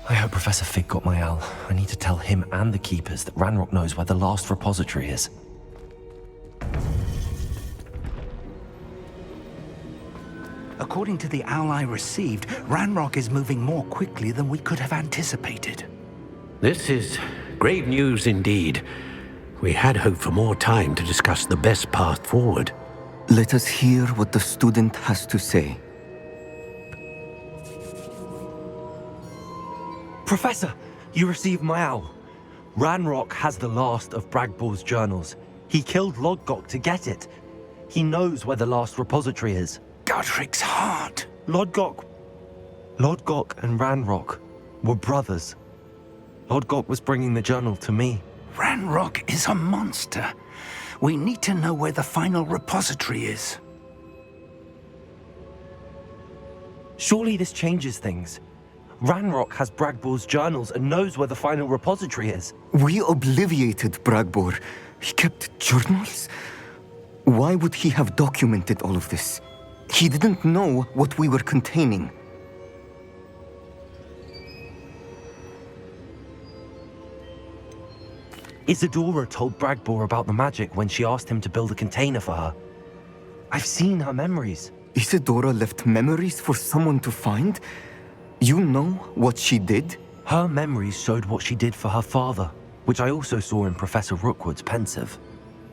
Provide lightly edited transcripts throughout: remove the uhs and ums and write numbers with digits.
I hope Professor Fig got my owl. I need to tell him and the Keepers that Ranrock knows where the last repository is. According to the owl I received, Ranrock is moving more quickly than we could have anticipated. This is grave news indeed. We had hoped for more time to discuss the best path forward. Let us hear what the student has to say. Professor, you received my owl. Ranrock has the last of Bragbor's journals. He killed Lodgok to get it. He knows where the last repository is. Godric's heart. Lodgok and Ranrock were brothers. Lodgok was bringing the journal to me. Ranrock is a monster. We need to know where the final repository is. Surely this changes things. Ranrock has Bragbor's journals and knows where the final repository is. We obliviated Bragbor. He kept journals? Why would he have documented all of this? He didn't know what we were containing. Isadora told Bragbor about the magic when she asked him to build a container for her. I've seen her memories. Isadora left memories for someone to find? You know what she did? Her memories showed what she did for her father, which I also saw in Professor Rookwood's pensive.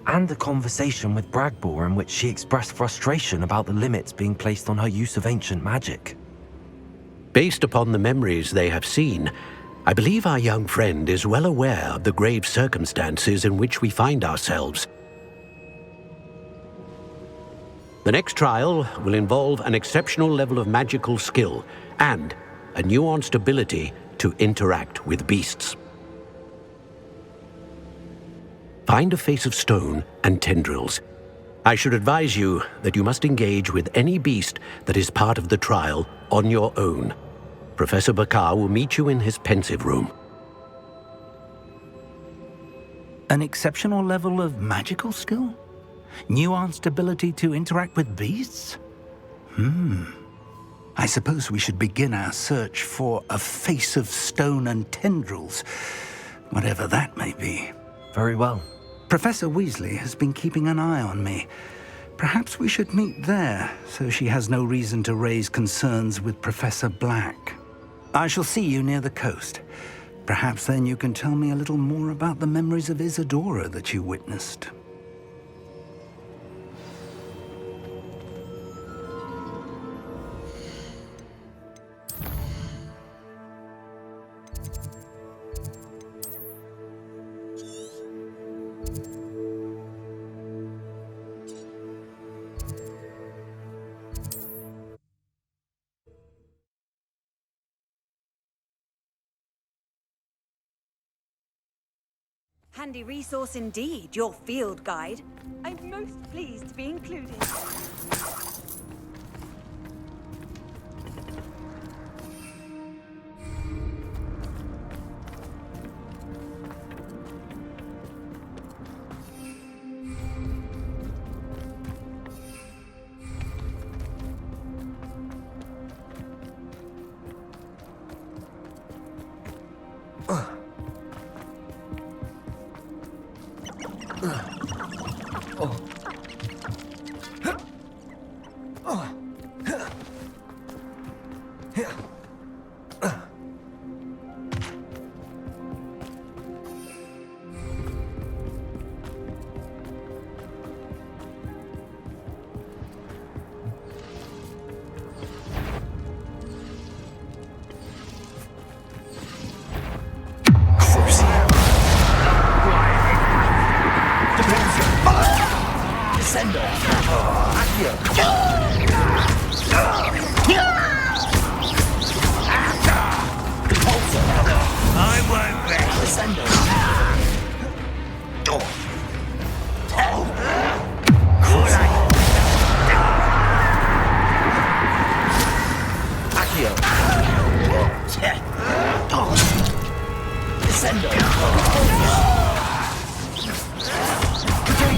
And a conversation with Bragbor in which she expressed frustration about the limits being placed on her use of ancient magic. Based upon the memories they have seen, I believe our young friend is well aware of the grave circumstances in which we find ourselves. The next trial will involve an exceptional level of magical skill and a nuanced ability to interact with beasts. Find a face of stone and tendrils. I should advise you that you must engage with any beast that is part of the trial on your own. Professor Bakar will meet you in his pensive room. An exceptional level of magical skill? Nuanced ability to interact with beasts? I suppose we should begin our search for a face of stone and tendrils, whatever that may be. Very well. Professor Weasley has been keeping an eye on me. Perhaps we should meet there, so she has no reason to raise concerns with Professor Black. I shall see you near the coast. Perhaps then you can tell me a little more about the memories of Isadora that you witnessed. Handy resource indeed, your field guide. I'm most pleased to be included.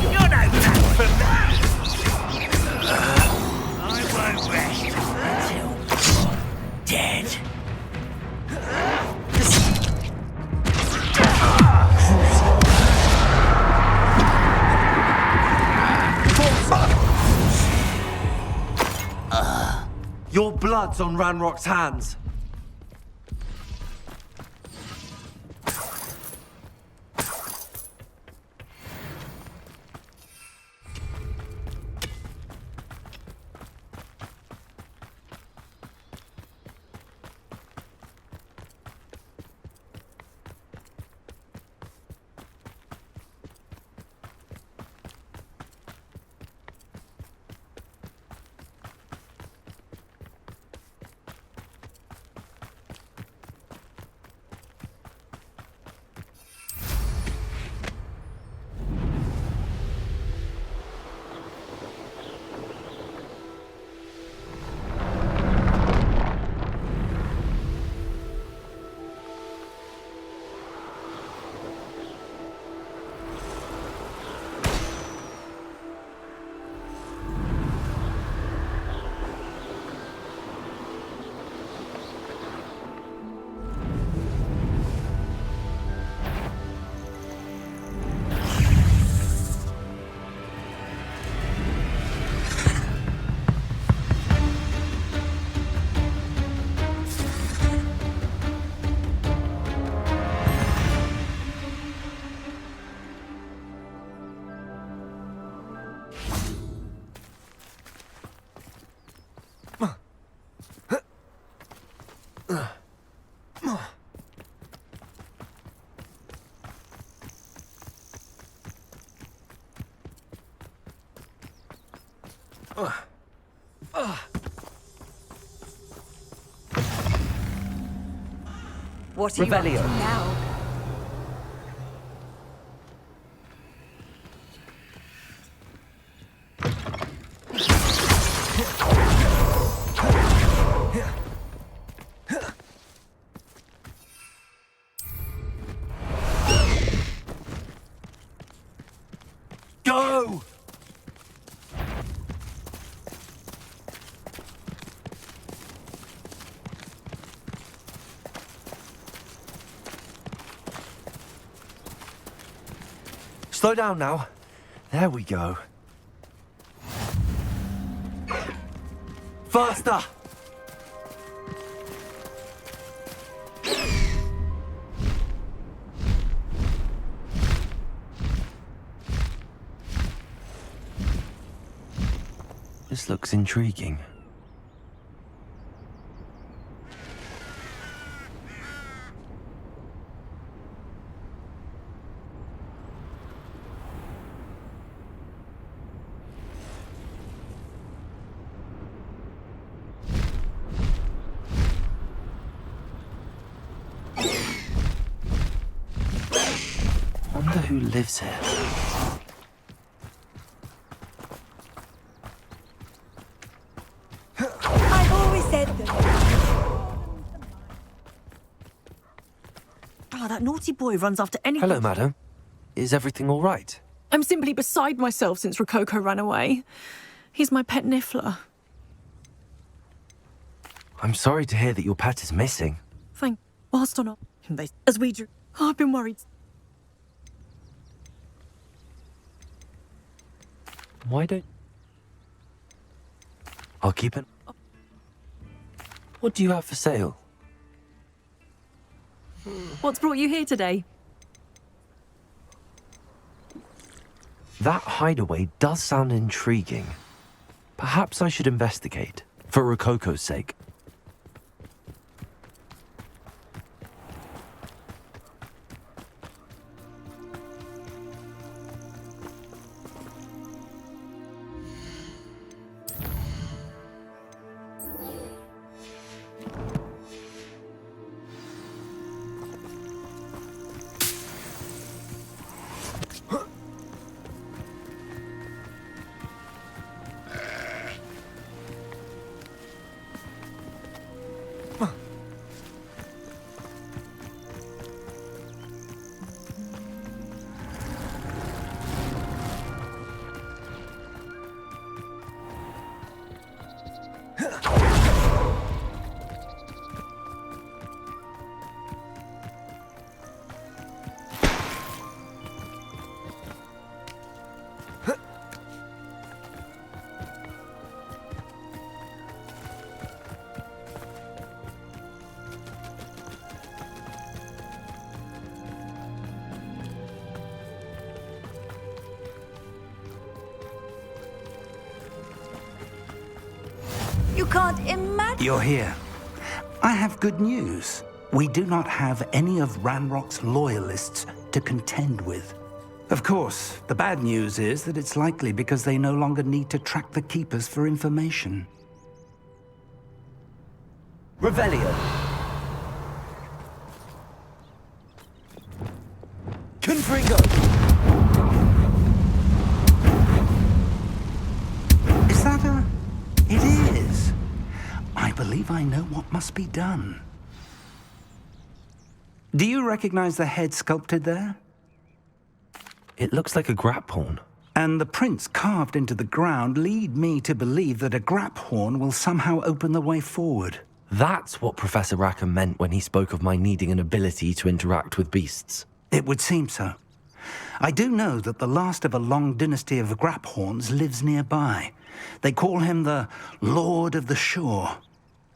You're no match for me! blood's on Ranrock's hands. What are you up to Revelio. now? Go! Slow down now. There we go. Faster! This looks intriguing. Wonder who lives here. I've always said that. Oh, that naughty boy runs after anything. Hello, madam. Is everything all right? I'm simply beside myself since Rococo ran away. He's my pet niffler. I'm sorry to hear that your pet is missing. Thank. Whilst on as we drew. Oh, I've been worried. Why don't... I'll keep it. What do you have for sale? What's brought you here today? That hideaway does sound intriguing. Perhaps I should investigate, for Rococo's sake. You can't imagine. You're here. I have good news. We do not have any of Ranrock's loyalists to contend with. Of course, the bad news is that it's likely because they no longer need to track the Keepers for information. Revelio. Confringo. Is that a... It is. I believe I know what must be done. Do you recognize the head sculpted there? It looks like a grap horn. And the prints carved into the ground lead me to believe that a grap horn will somehow open the way forward. That's what Professor Rackham meant when he spoke of my needing an ability to interact with beasts. It would seem so. I do know that the last of a long dynasty of grap horns lives nearby. They call him the Lord of the Shore.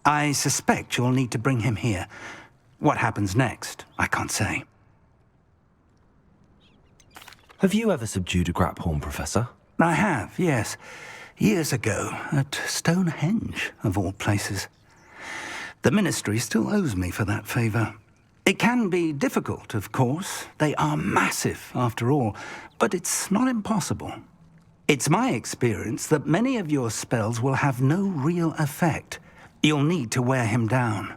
I suspect you'll need to bring him here. What happens next, I can't say. Have you ever subdued a grap horn, Professor? I have, yes. Years ago, at Stonehenge, of all places. The Ministry still owes me for that favor. It can be difficult, of course. They are massive, after all, but it's not impossible. It's my experience that many of your spells will have no real effect. You'll need to wear him down.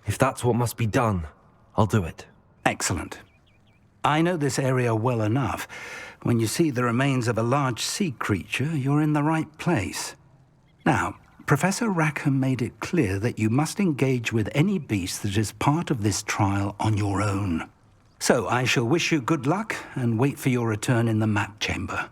If that's what must be done, I'll do it. Excellent. I know this area well enough. When you see the remains of a large sea creature, you're in the right place. Now, Professor Rackham made it clear that you must engage with any beast that is part of this trial on your own. So I shall wish you good luck and wait for your return in the map chamber.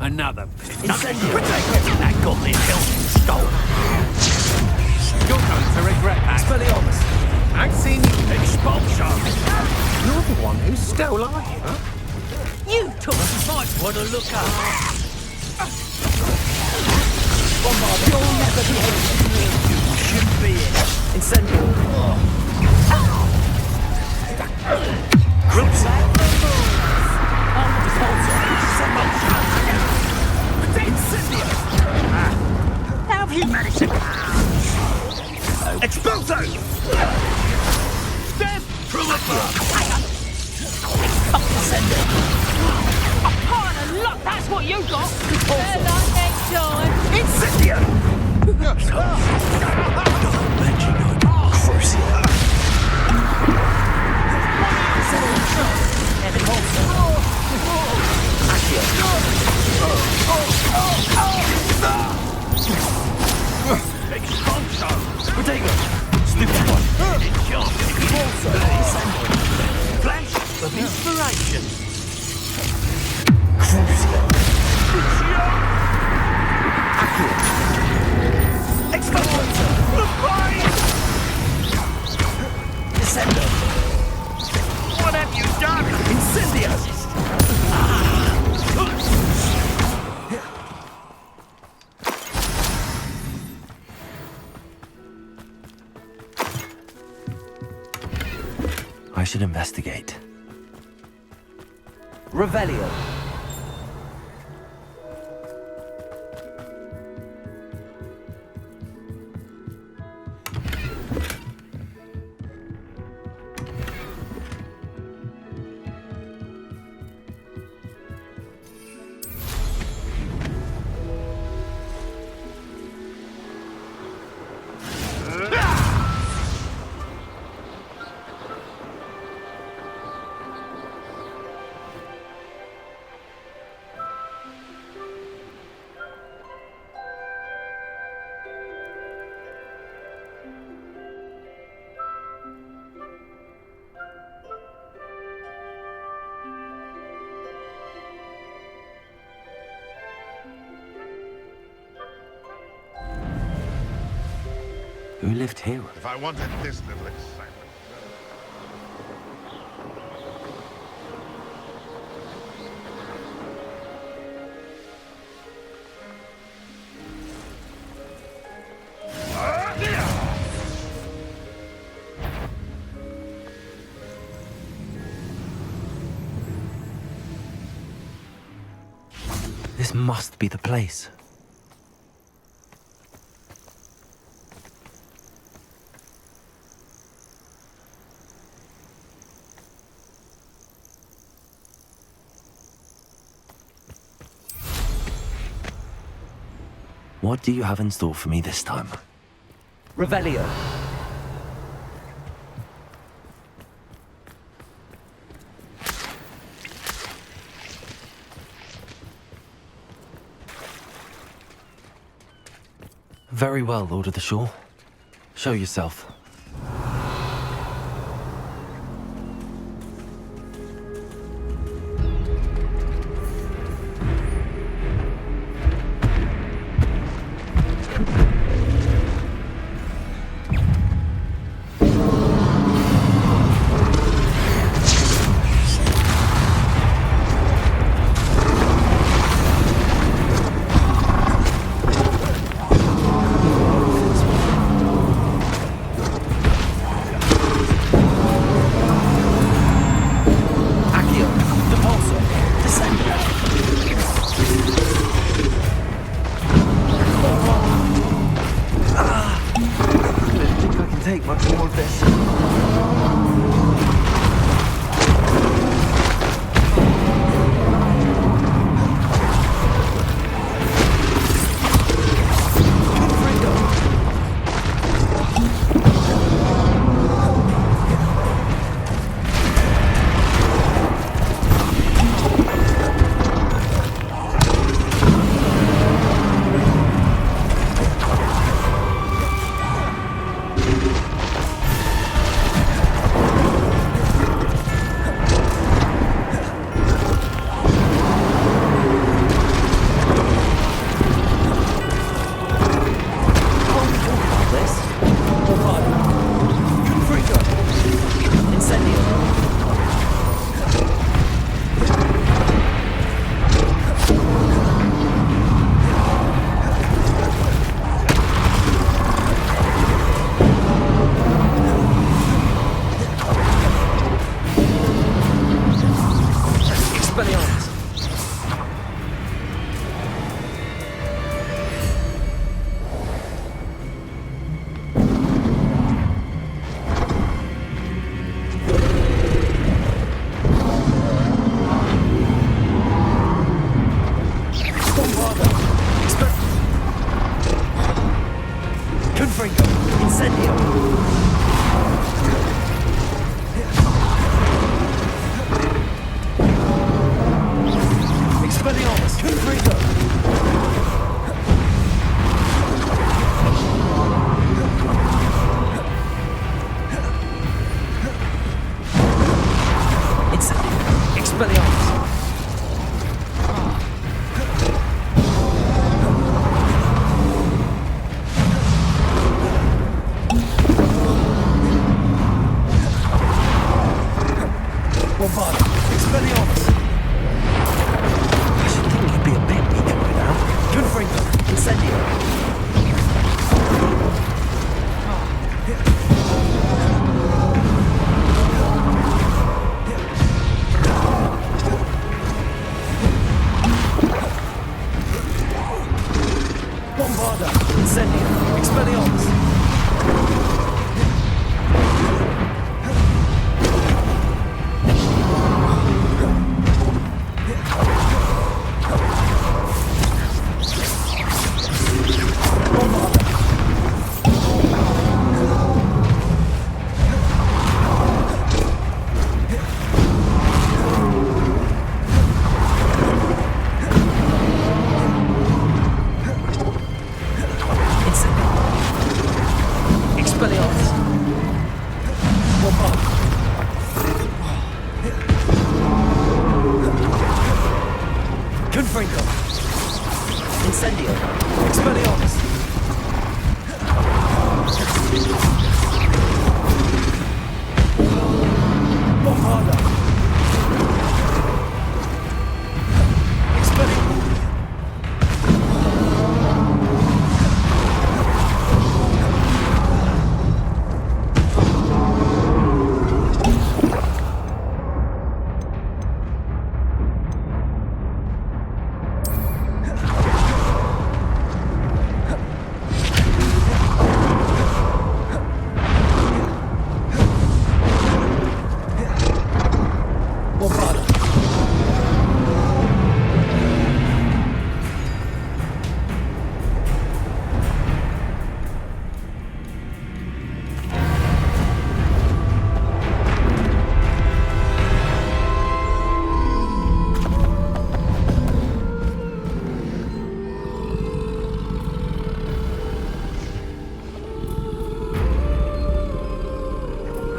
Another pin. That gauntlet hill stole. You're going to regret that. Expelliarmus! I've seen you expulsion. You're the one who stole our huh? You took Might want to look up. You'll never be able to me. You shouldn't be here. Incendio. Groups. How have you managed to... Expulso! Death from above! Part of luck, that's what you got! Better luck next time! Incendio! Expulso! Protego! Stupid one! Flash of inspiration! Expulso! Descendo! What have you done? Incendio! I should investigate. Revelio. Who lived here? If I wanted this little excitement. This must be the place. What do you have in store for me this time? Revelio. Very well, Lord of the Shore. Show yourself. Take much more of this. Incendio. Expelliarmus.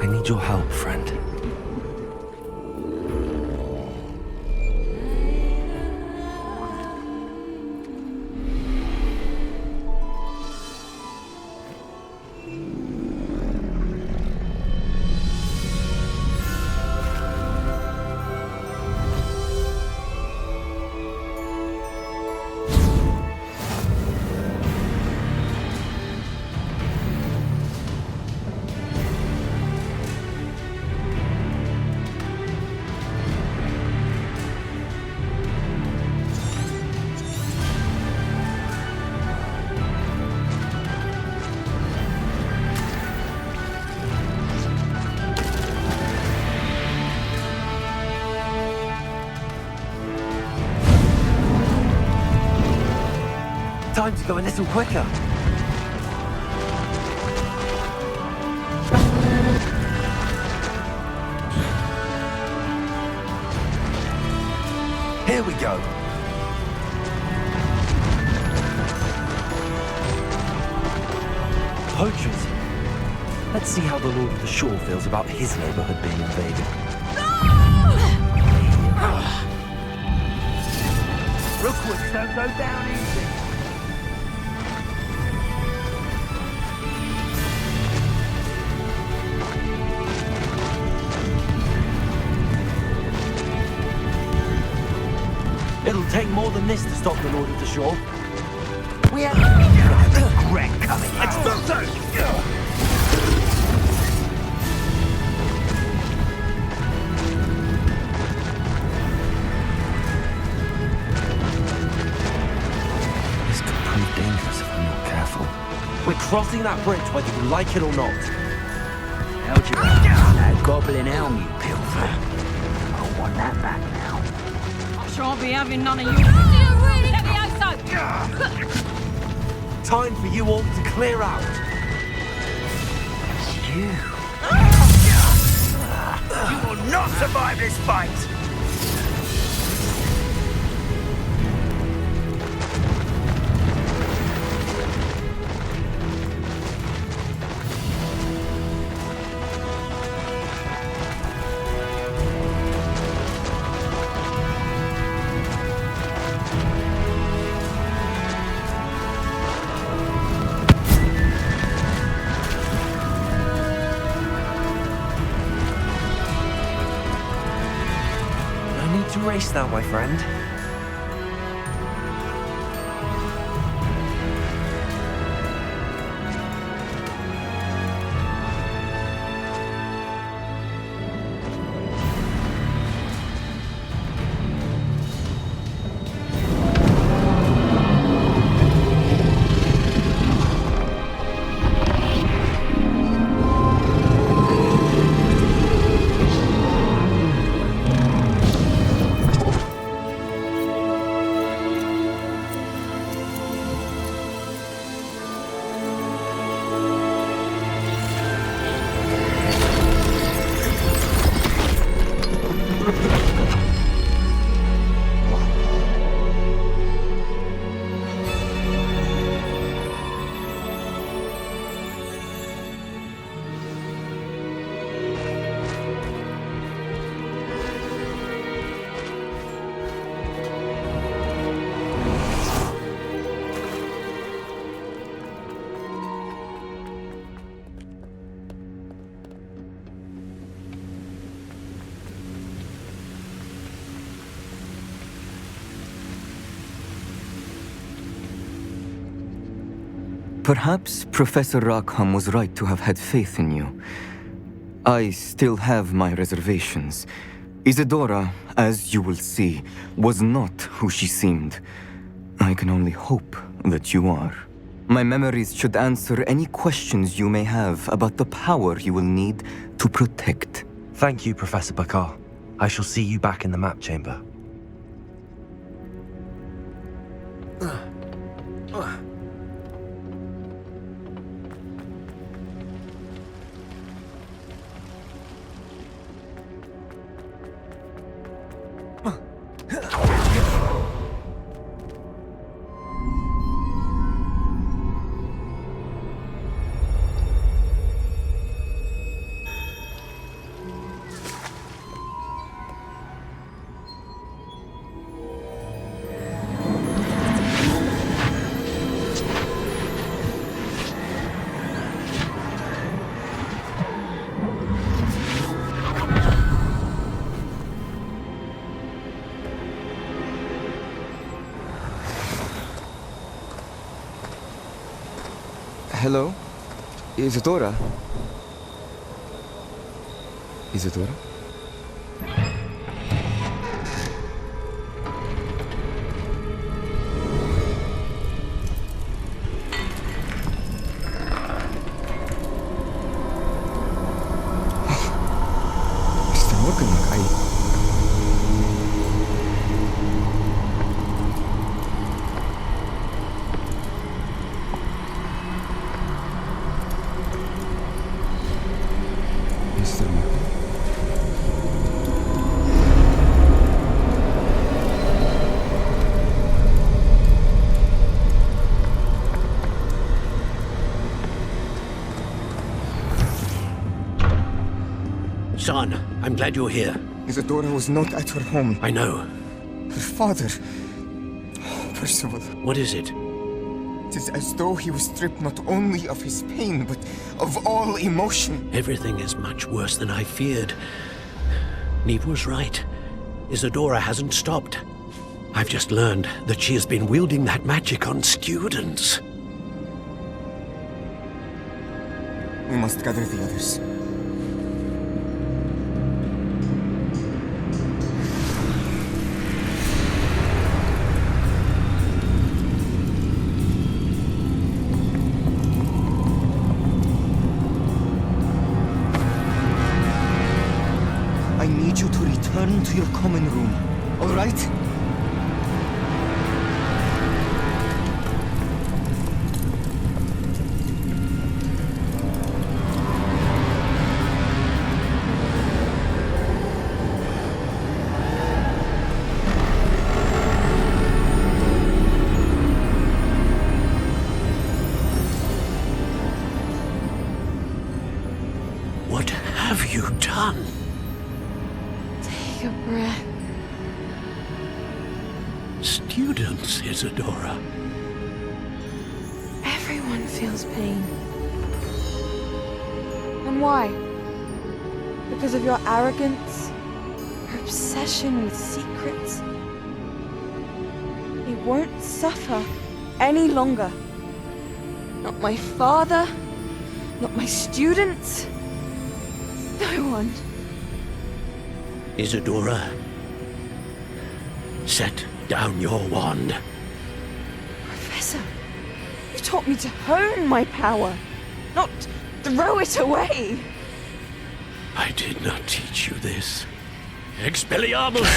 I need your help, friend. Time to go a little quicker. Here we go. Poachers. Let's see how the Lord of the Shore feels about his neighborhood being invaded. Rookwoods don't go down easy. It'll take more than this to stop the Lord of the Shore. We have regret coming. Expulso! This could prove dangerous if I'm not careful. We're crossing that bridge whether you like it or not. How'd you that goblin elm, you pilfer? I want that back now. I shan't be having none of you. Time for you all to clear out. You. You will not survive this fight! No need to race now, my friend. Perhaps Professor Rackham was right to have had faith in you. I still have my reservations. Isadora, as you will see, was not who she seemed. I can only hope that you are. My memories should answer any questions you may have about the power you will need to protect. Thank you, Professor Bakar. I shall see you back in the map chamber. Hello? Isadora? Isadora? Está looking like Son, I'm glad you're here. Isadora was not at her home. I know. Her father. Percival. What is it? It is as though he was stripped not only of his pain, but of all emotion. Everything is much worse than I feared. Neve was right. Isadora hasn't stopped. I've just learned that she has been wielding that magic on students. We must gather the others. I need you to return to your common room, all right? What have you done? Take a breath. Students, Isadora. Everyone feels pain. And why? Because of your arrogance? Your obsession with secrets? He won't suffer any longer. Not my father, not my students, no one. Isadora, set down your wand. Professor, you taught me to hone my power, not throw it away. I did not teach you this. Expelliarmus!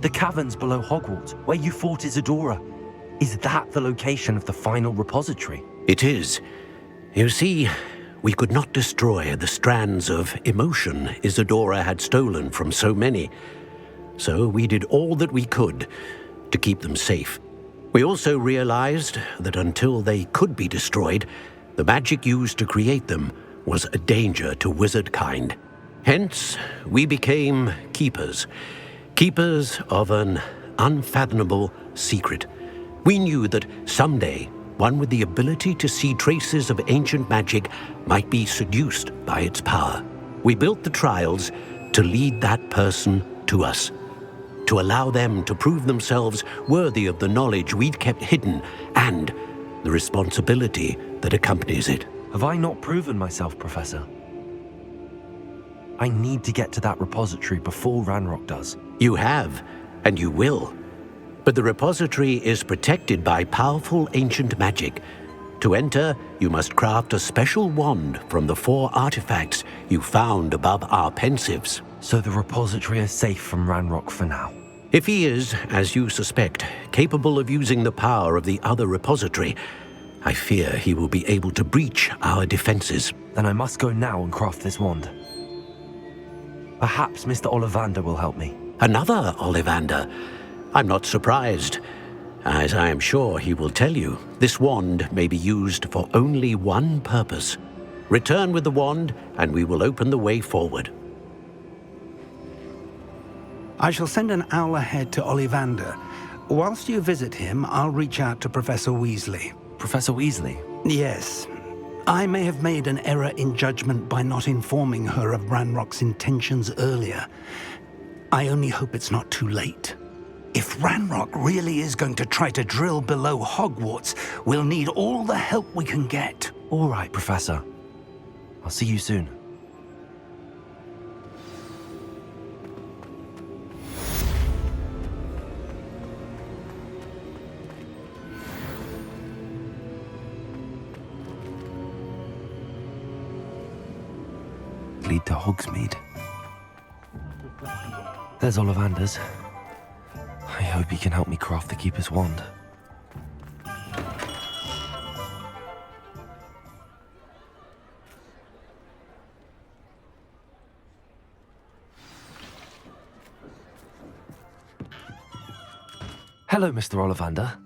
The caverns below Hogwarts, where you fought Isadora. Is that the location of the final repository? It is. You see, we could not destroy the strands of emotion Isadora had stolen from so many. So we did all that we could to keep them safe. We also realized that until they could be destroyed, the magic used to create them was a danger to wizard kind. Hence, we became keepers. Keepers of an unfathomable secret. We knew that someday, one with the ability to see traces of ancient magic might be seduced by its power. We built the trials to lead that person to us, to allow them to prove themselves worthy of the knowledge we'd kept hidden and the responsibility that accompanies it. Have I not proven myself, Professor? I need to get to that repository before Ranrock does. You have, and you will. But the repository is protected by powerful ancient magic. To enter, you must craft a special wand from the 4 artifacts you found above our pensives. So the repository is safe from Ranrock for now. If he is, as you suspect, capable of using the power of the other repository, I fear he will be able to breach our defenses. Then I must go now and craft this wand. Perhaps Mr. Ollivander will help me. Another Ollivander? I'm not surprised. As I am sure he will tell you, this wand may be used for only one purpose. Return with the wand, and we will open the way forward. I shall send an owl ahead to Ollivander. Whilst you visit him, I'll reach out to Professor Weasley. Professor Weasley? Yes. I may have made an error in judgment by not informing her of Ranrock's intentions earlier. I only hope it's not too late. If Ranrock really is going to try to drill below Hogwarts, we'll need all the help we can get. All right, Professor. I'll see you soon. Lead to Hogsmeade. There's Ollivander's. I hope he can help me craft the Keeper's wand. Hello, Mr. Ollivander.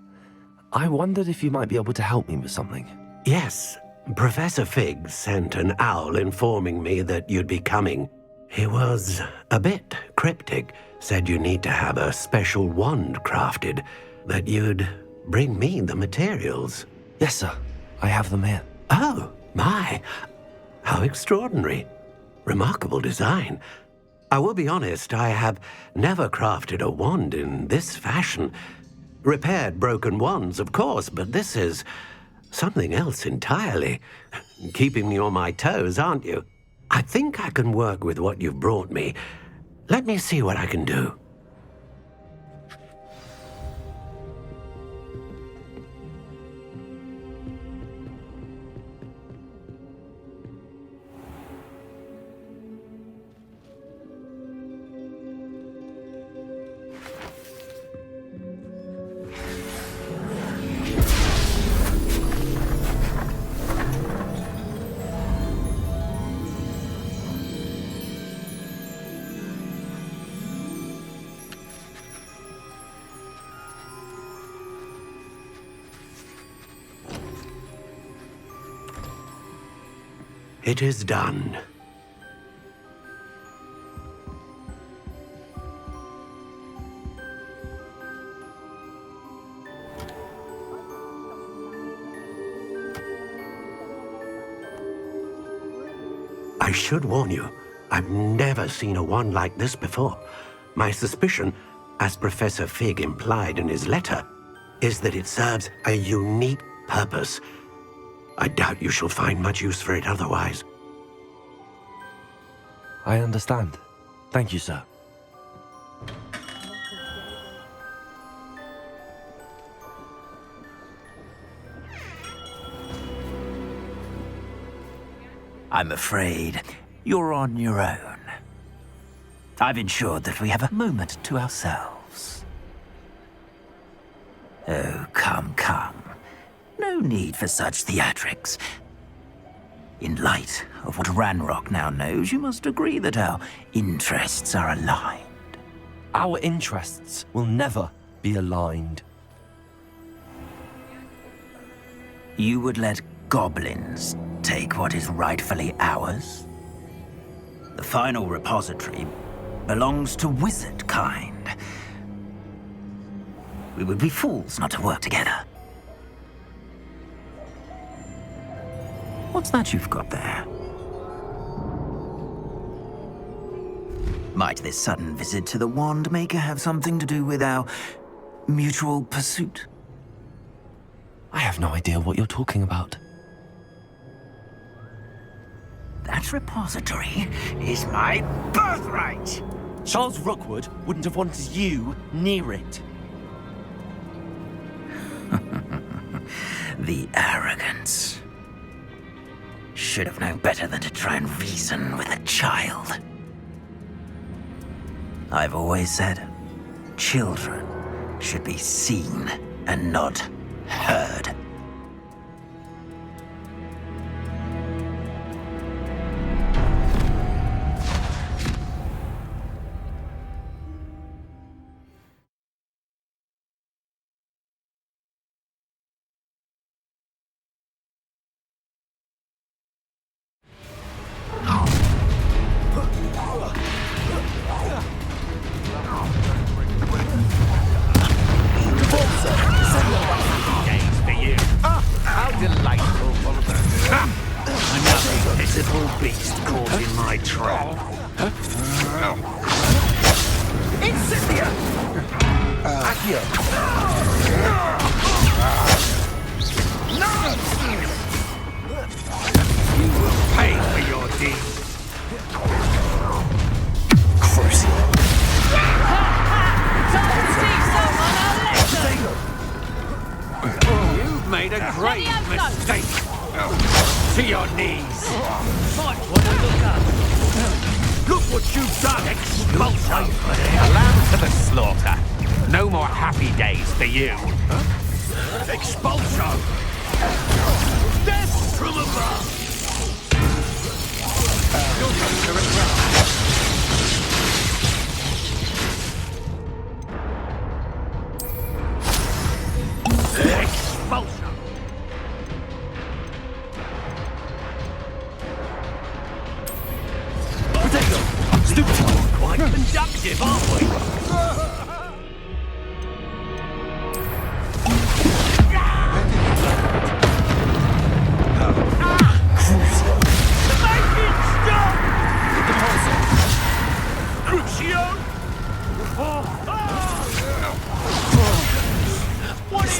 I wondered if you might be able to help me with something. Yes, Professor Fig sent an owl informing me that you'd be coming. He was a bit cryptic, said you need to have a special wand crafted, that you'd bring me the materials. Yes, sir. I have them here. Oh, my. How extraordinary. Remarkable design. I will be honest, I have never crafted a wand in this fashion. Repaired broken wands, of course, but this is something else entirely. Keeping me on my toes, aren't you? I think I can work with what you've brought me. Let me see what I can do. It is done. I should warn you, I've never seen a wand like this before. My suspicion, as Professor Fig implied in his letter, is that it serves a unique purpose. I doubt you shall find much use for it otherwise. I understand. Thank you, sir. I'm afraid you're on your own. I've ensured that we have a moment to ourselves. elves. Oh, come, come. No need for such theatrics. In light of what Ranrock now knows, you must agree that our interests are aligned. Our interests will never be aligned. You would let goblins take what is rightfully ours? The final repository belongs to wizard kind. We would be fools not to work together. What's that you've got there? Might this sudden visit to the Wand Maker have something to do with our mutual pursuit? I have no idea what you're talking about. That repository is my birthright! Charles Rookwood wouldn't have wanted you near it. The arrogance. Should have known better than to try and reason with a child. I've always said, children should be seen and not heard. Another pitiful beast caught in my trap. Incendia! Accio! You will pay for your deeds. Crucial. You've made a great mistake. To your knees. Might want to look up. Look what you've done, expulsion. A lamb to the slaughter. No more happy days for you. Expulsion. Death from above. You're going to regret that. Expulsion. Quite conductive, aren't we? Make it stop! Crucio! What is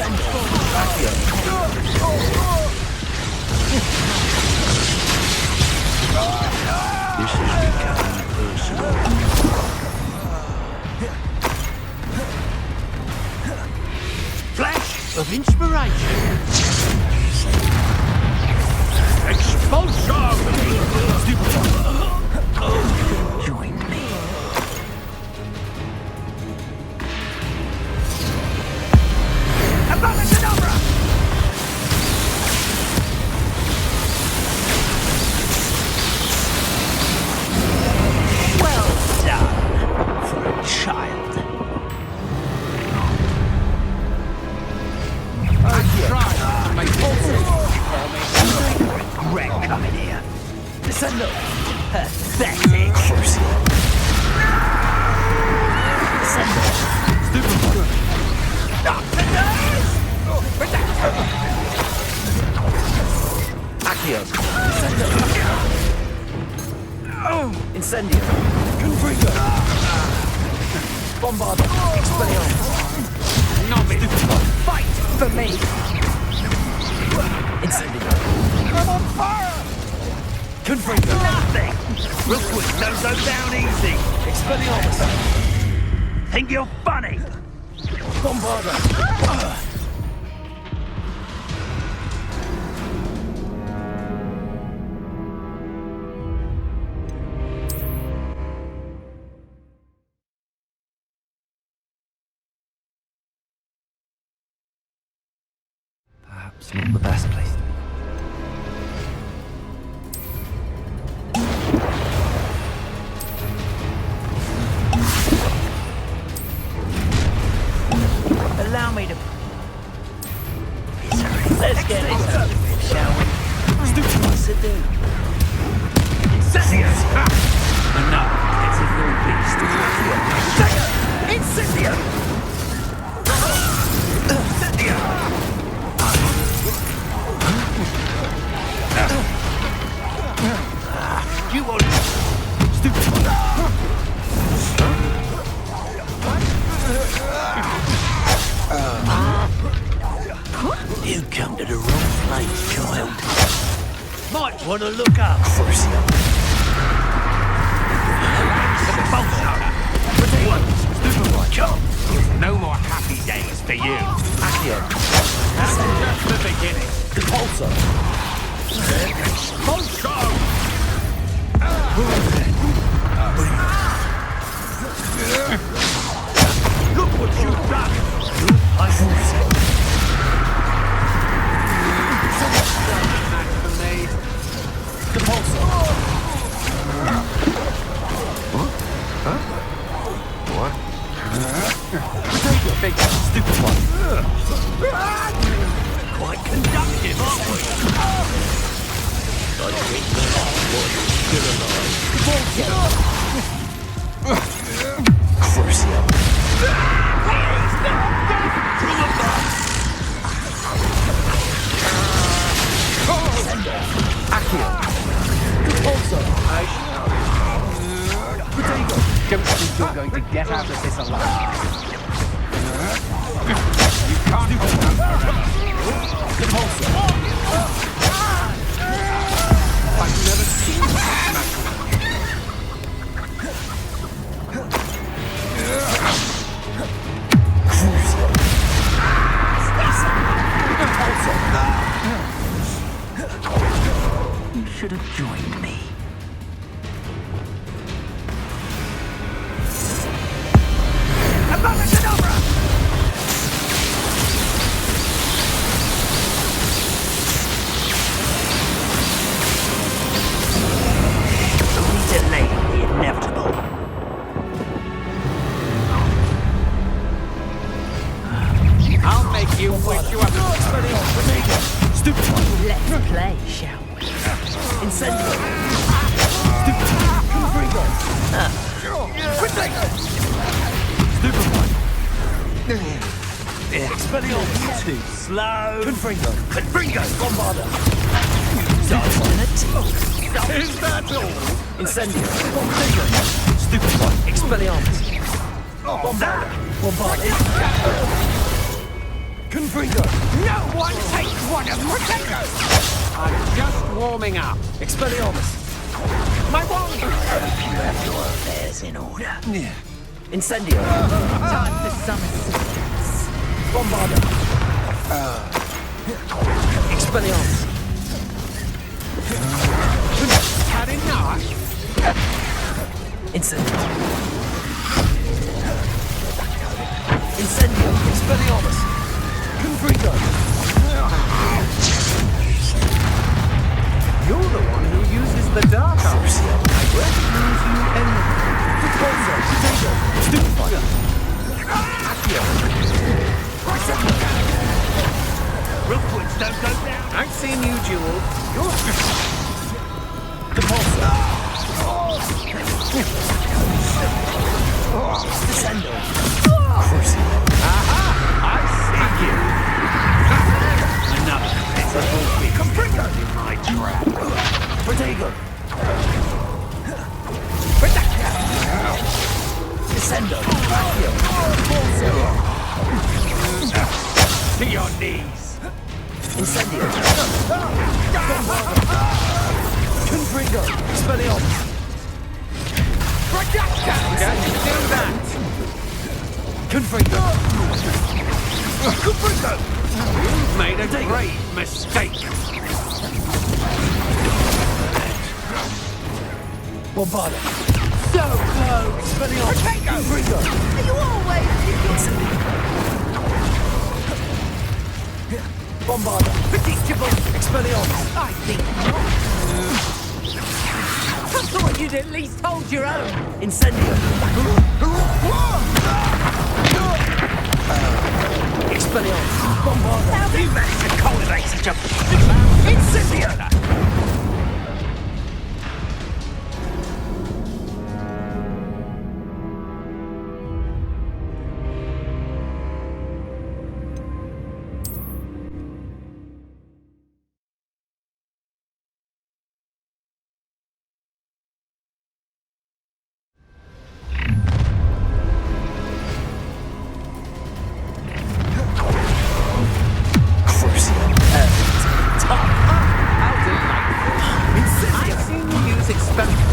This is becoming personal. Flash of inspiration. Expulsion! Joined me. Abracadabra! Well done for a child. Regret coming here. So look, pathetic. Accio. Incendio. Confringo. Bombardo. Expelliarmus. Novice. Fight for me. Incendio. I'm on fire! Confringo. Nothing! Rookwood don't go down easy. Expelliarmus. Think you're funny? Bombardo. perhaps not the best place. Allow me to... Let's get it started, shall we? Sit down. Incendious! Enough, it's a little beast. Incendia! Incendia! You won't... Stupid one. You come to the wrong place, child. Might want to look up. First, No more happy days for you. Accio. That's just the beginning. Pulsar. Pulsar! Look what you've done! I The pulsar. What? Big stupid one. Quite conductive, aren't we? I think the hot boy is still alive. Crucio. Accio. Also, Potato. Don't think you're going to get out of this alive. You can't hold out. Compulsor. I've never seen that smash. You should have joined me. I'll make you wake you up. Stupid one. Let's play, shall we? Incendio. Stupid one. Stupid one. Expelliarmus. Too slow. Confringo. Bombarda. Is that all? Incendio. Stupid one. Expelliarmus. Bombarda. Confringo. No one takes one of my potatoes. I'm just warming up. Expelliarmus. My wand. Hope you have your affairs in order. Yeah. Incendio. Time for some assistance. Bombarda. Expelliarmus. Had enough. Incendio. Incendio. Expelliarmus. Confringo. You're the one who uses the dark arts. I recognize you anyway. Potato. Stupid one. Accio. Rookwoods don't go down. I've seen you, Jewel. You're... Descendo. Aha! I see you. Another little big confringo in my trap. Protego. Descendo. To your knees. Incendio. Confringo. Expelliarmus. Can you do that? Confringo. Confringo. You've made a grave mistake. Bombarda. So close. Expelliarmus. Confringo. Are you always Incendio. Bombarda. Predictable. Expelliarmus. I think not. I thought you'd at least hold your own. Incendio. Expelliarmus. Bombarda. You managed to cultivate such a... Incendio.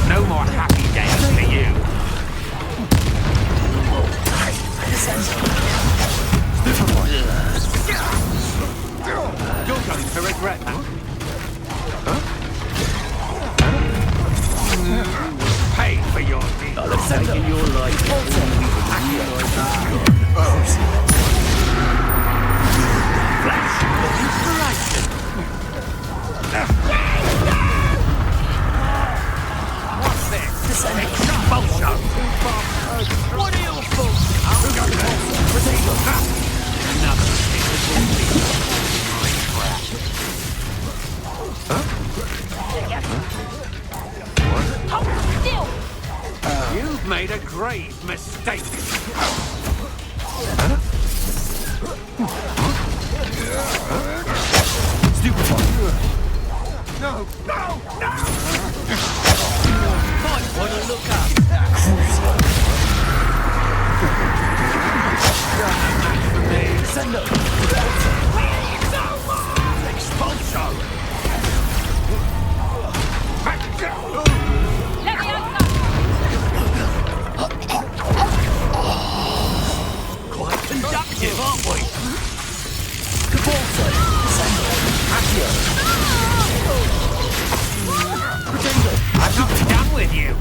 No more happy days for you. You're going to regret that. Pay for your deed. I'll have taken your life. Flash of inspiration. Bullshit! What are your faults? I'll go there. Another What? You've made a grave mistake. No! Might want to look up. Send up. Expulsion. Let me answer. Quite conductive, aren't we? Cabalto. Send up. Accio. I'm not done with you.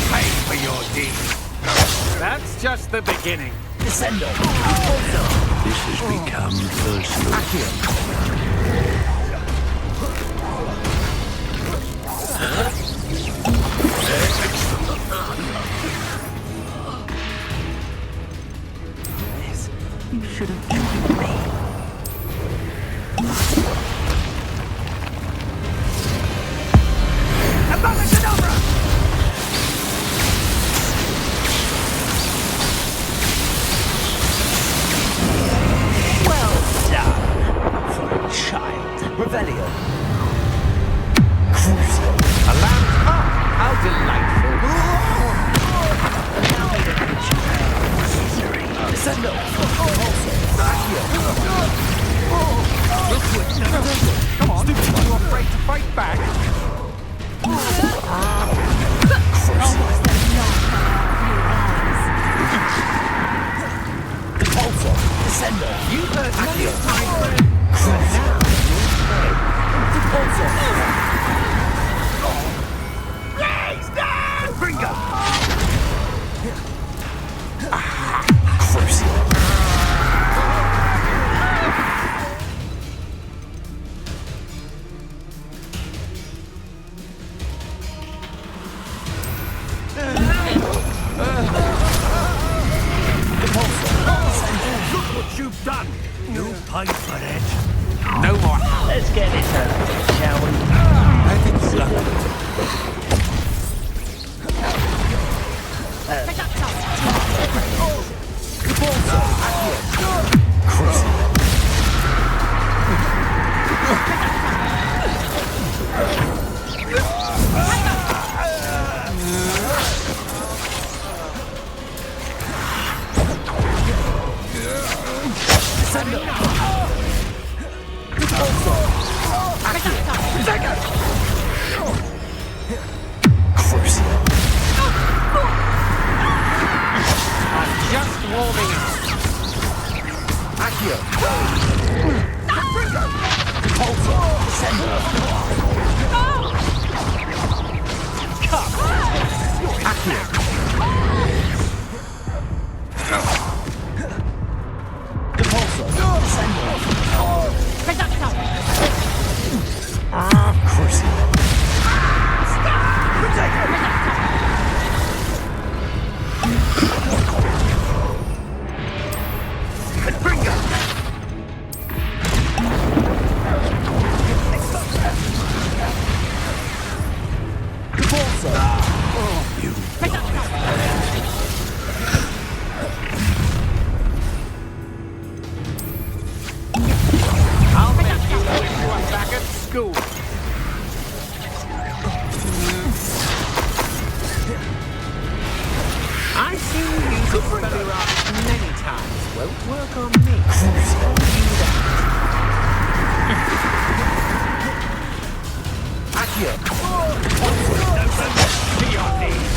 Pay for your deed. That's just the beginning. Descendo. This has become personal. You should have joined me. Well done. For a child. Revelio. A lamp. Oh, how delightful. Descendo. Come on, stupid. Are you afraid to fight back? Descendo. You heard many of my Raise down! Bring Look what you've done! You'll pay for it. No more. Let's get this over, shall we? I think so. Just warming up. Accio. Pulsar. Send. I'll make you wish you were back at school. I've seen you use a spelling rock many times. Won't work on me. I'll do that. Accio. To your knees.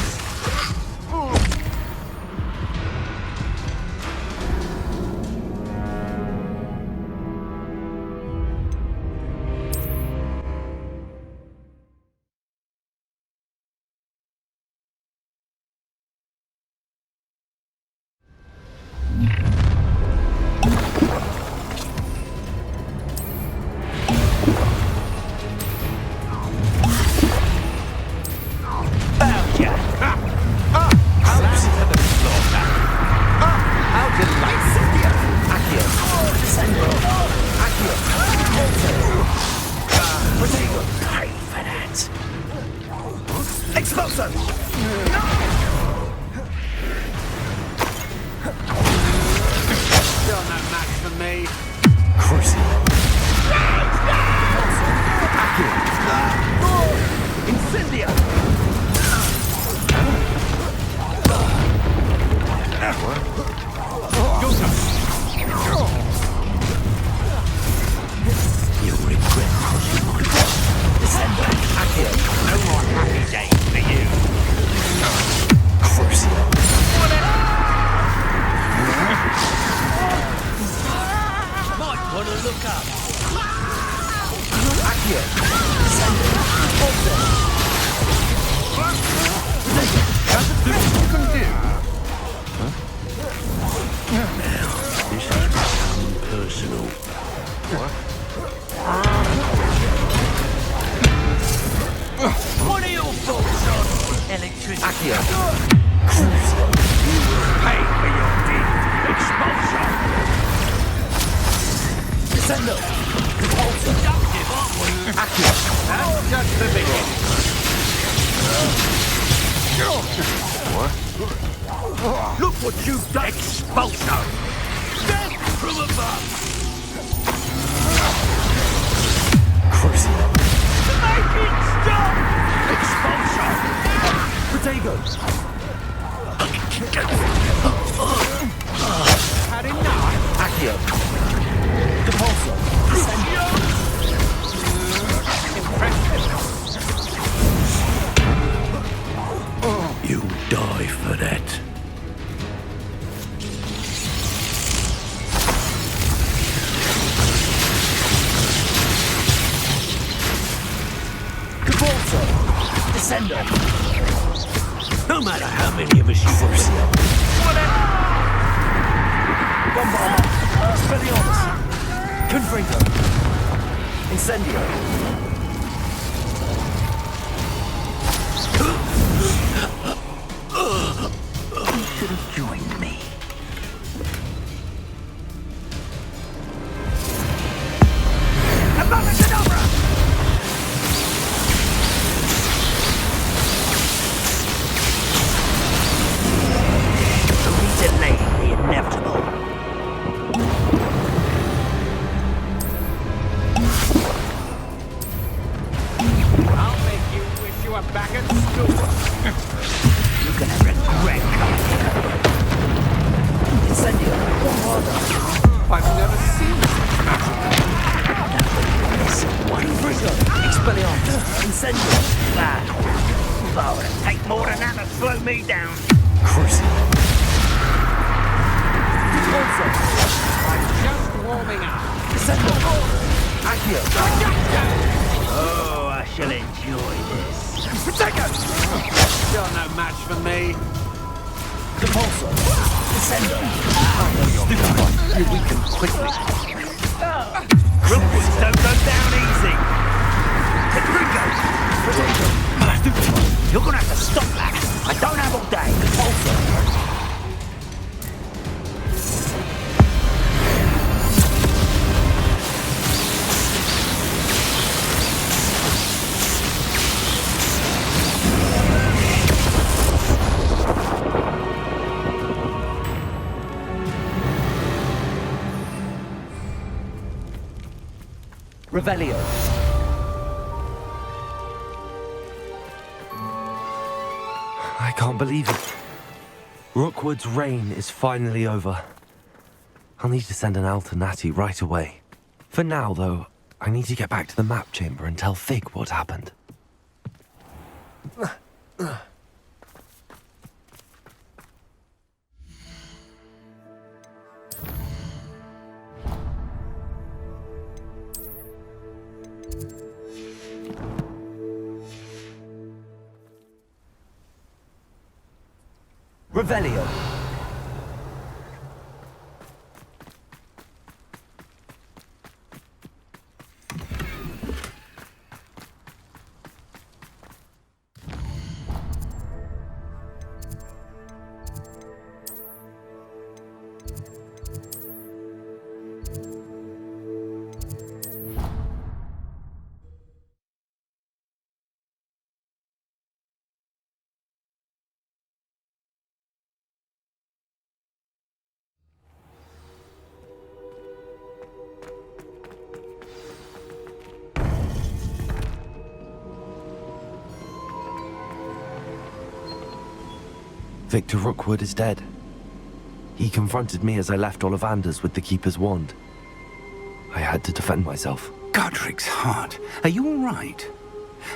Still no match for me. You'll regret crossing my path. Descender. Accio. No more happy days for you. Might want to look up. Accio. Descender. That's the best you can do. This has become personal. What are your thoughts on electricity? Accio. You will pay for your deed. Expulsion. Descender. Productive, aren't we? Accio. That's just the beginning. Look what you've done. Expulsion. Death from above. Make it stop. Expulsion. Potatoes. Had enough. Accio. Depulso. You die for that. Depulso. Descender. No matter how many of us you force. Bombarda. Expelliarmus. Confringo. Incendio. You should have joined me. Abracadabra! Only delay the inevitable. I'll make you wish you were back at school. You're gonna regret coming here. Incendio. Bombarda. I've never seen Confringo. Expelliarmus. Incendio. Oh, it'll take more than that to slow me down. Depulso. I'm just warming up. Descendo. Accio. Oh, I shall enjoy this. Protego. Still no match for me. Send them. You weaken quickly. Rookwoods don't go down easy. You're gonna have to stop that. I don't have all day. Revelio. I can't believe it. Rookwood's reign is finally over. I'll need to send an Alternati right away. For now, though, I need to get back to the map chamber and tell Fig what happened. Revelio. Victor Rookwood is dead. He confronted me as I left Ollivander's with the Keeper's wand. I had to defend myself. Godric's heart, are you all right?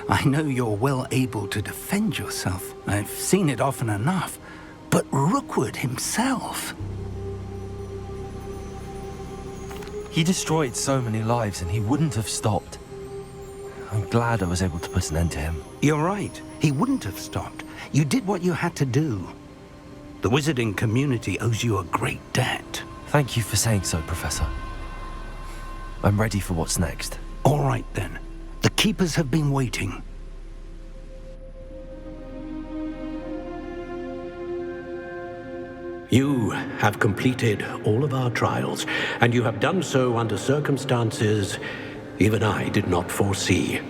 I know you're well able to defend yourself. I've seen it often enough. But Rookwood himself... He destroyed so many lives and he wouldn't have stopped. I'm glad I was able to put an end to him. You're right. He wouldn't have stopped. You did what you had to do. The wizarding community owes you a great debt. Thank you for saying so, Professor. I'm ready for what's next. All right, then. The Keepers have been waiting. You have completed all of our trials, and you have done so under circumstances even I did not foresee.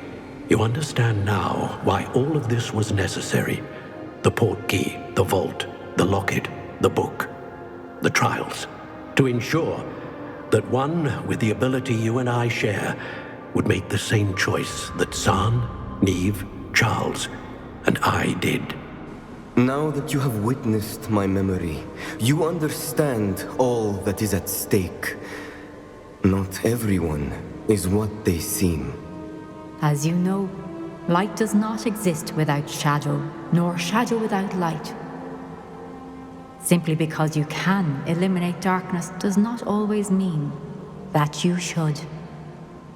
You understand now why all of this was necessary. The portkey, the vault, the locket, the book, the trials, to ensure that one with the ability you and I share would make the same choice that San, Neve, Charles, and I did. Now that you have witnessed my memory, you understand all that is at stake. Not everyone is what they seem. As you know, light does not exist without shadow, nor shadow without light. Simply because you can eliminate darkness does not always mean that you should.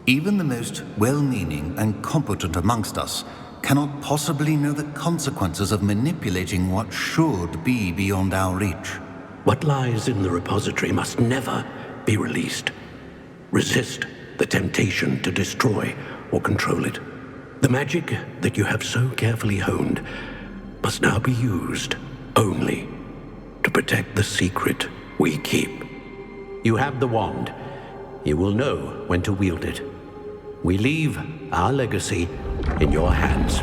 Even the most well-meaning and competent amongst us cannot possibly know the consequences of manipulating what should be beyond our reach. What lies in the repository must never be released. Resist the temptation to destroy or control it. The magic that you have so carefully honed must now be used only to protect the secret we keep. You have the wand. You will know when to wield it. We leave our legacy in your hands.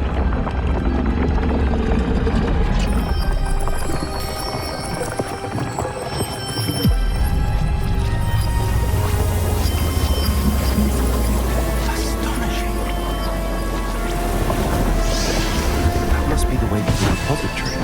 Astonishing. That must be the way to the repository.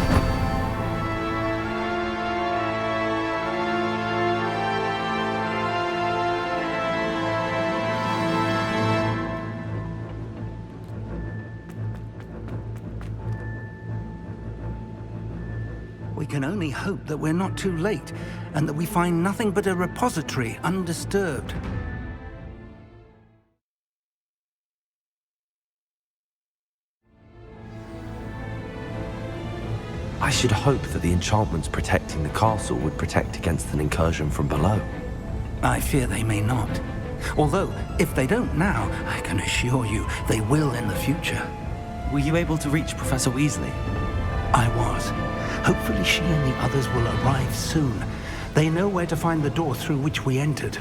We can only hope that we're not too late, and that we find nothing but a repository undisturbed. I should hope that the enchantments protecting the castle would protect against an incursion from below. I fear they may not. Although, if they don't now, I can assure you they will in the future. Were you able to reach Professor Weasley? I was. Hopefully she and the others will arrive soon. They know where to find the door through which we entered.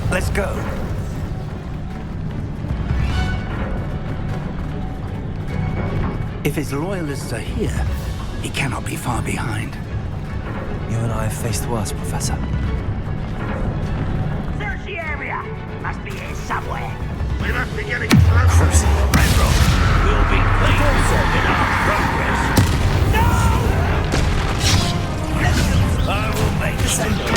Let's go. If his loyalists are here, he cannot be far behind. You and I have faced worse, Professor. Search the area! Must be here somewhere. We must be getting closer. Ranrock will be pleased in our progress. No! I will make the same.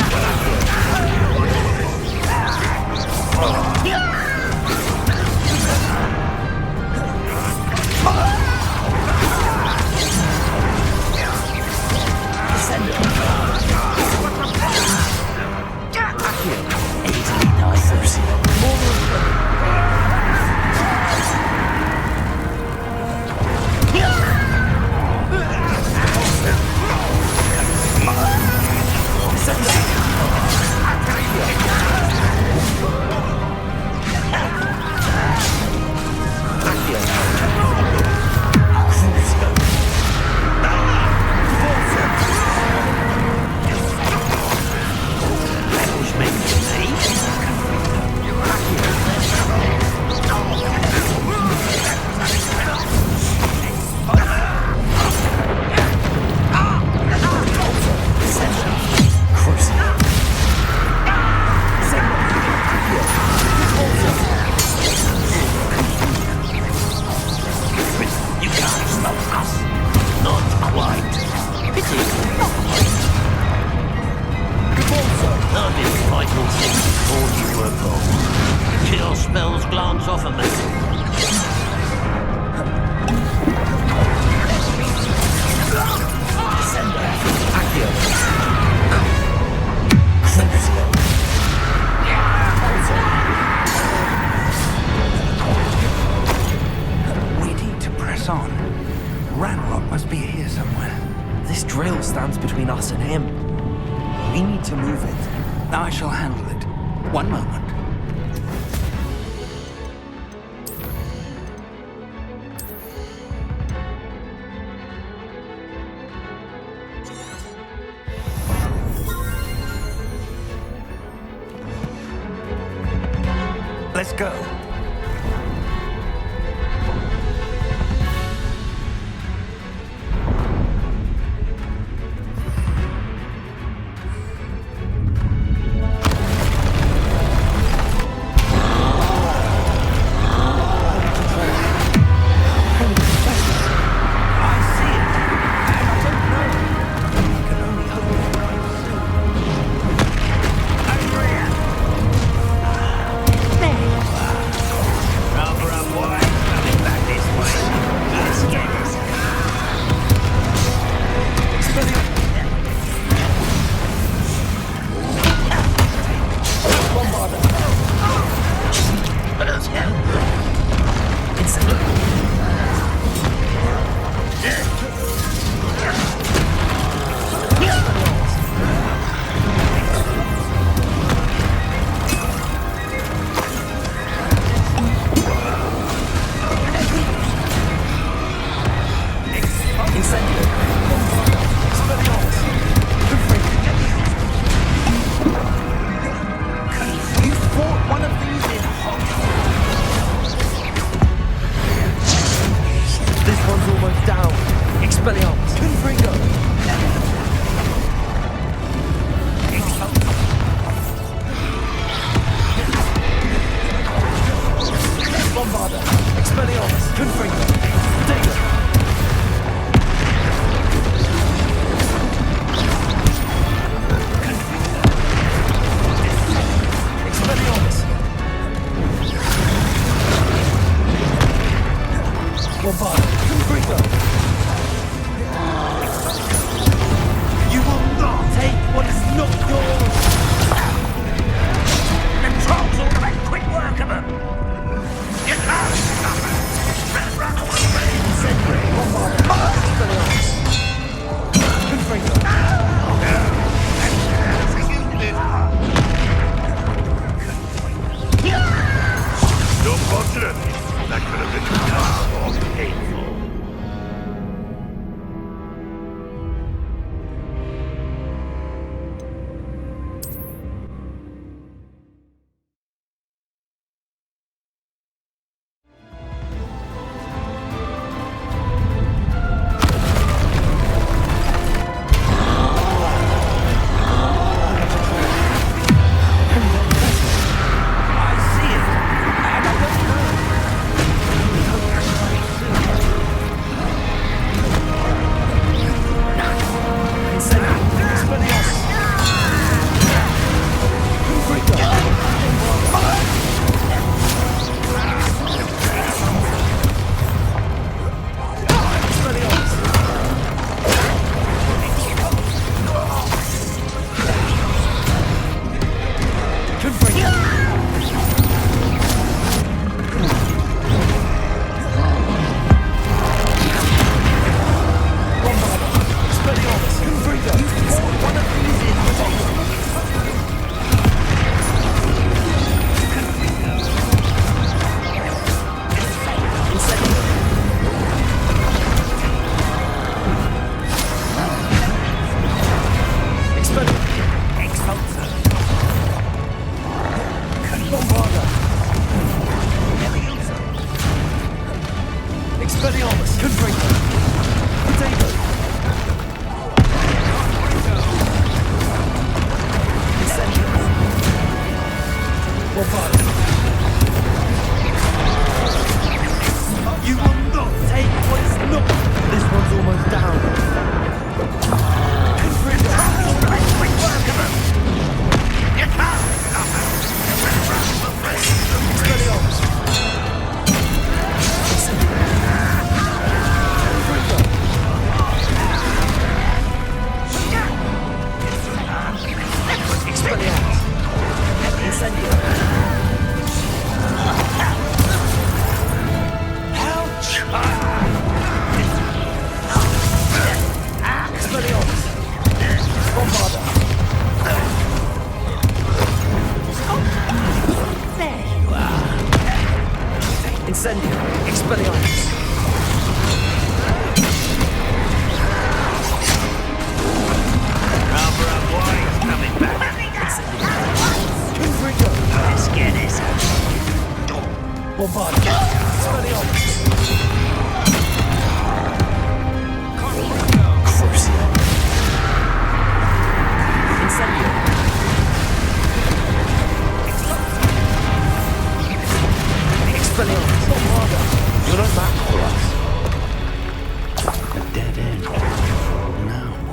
I shall handle it. One moment. Let's go. You will not take what is not yours! Unfortunate. That could have been far more painful.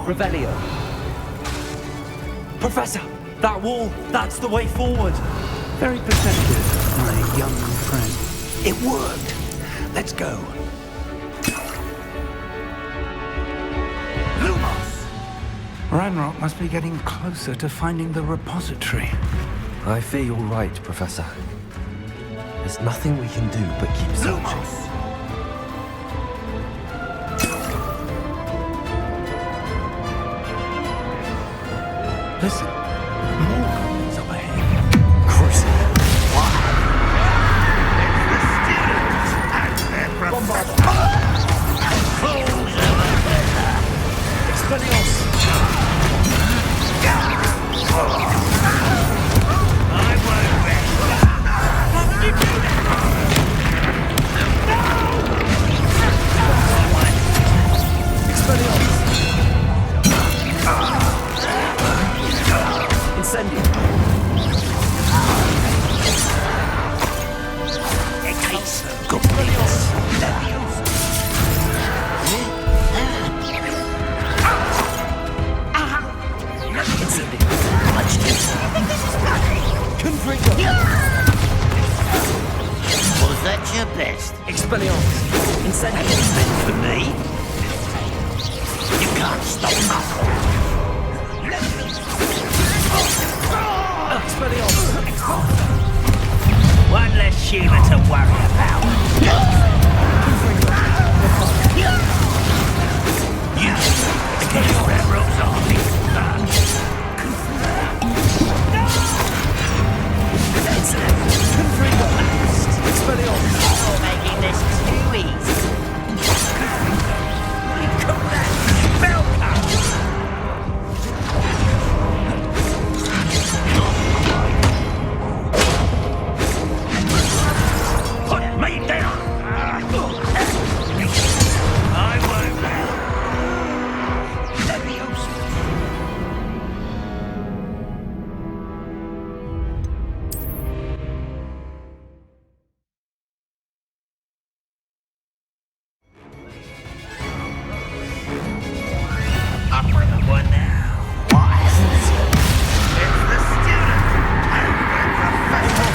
Revelio. Professor, that wall, that's the way forward. Very perceptive, my young friend. It worked. Let's go. Lumos! Ranrock must be getting closer to finding the repository. I fear you're right, Professor. There's nothing we can do but keep searching. Lumos! Listen, more goblins up ahead. Crucial. Why? It's the students and their professor. Fools of Expelliarmus! I won't rest. How did you do that? Expelliarmus! Incendio! Was that your best? Expelliarmus! Incendio! For me? You can't stop us. One less human to worry about. You against Railroad's army. You're making this too easy. You call that spell cut? Put me down! I won't let me use up for the one now. Why? It's the student and the professor.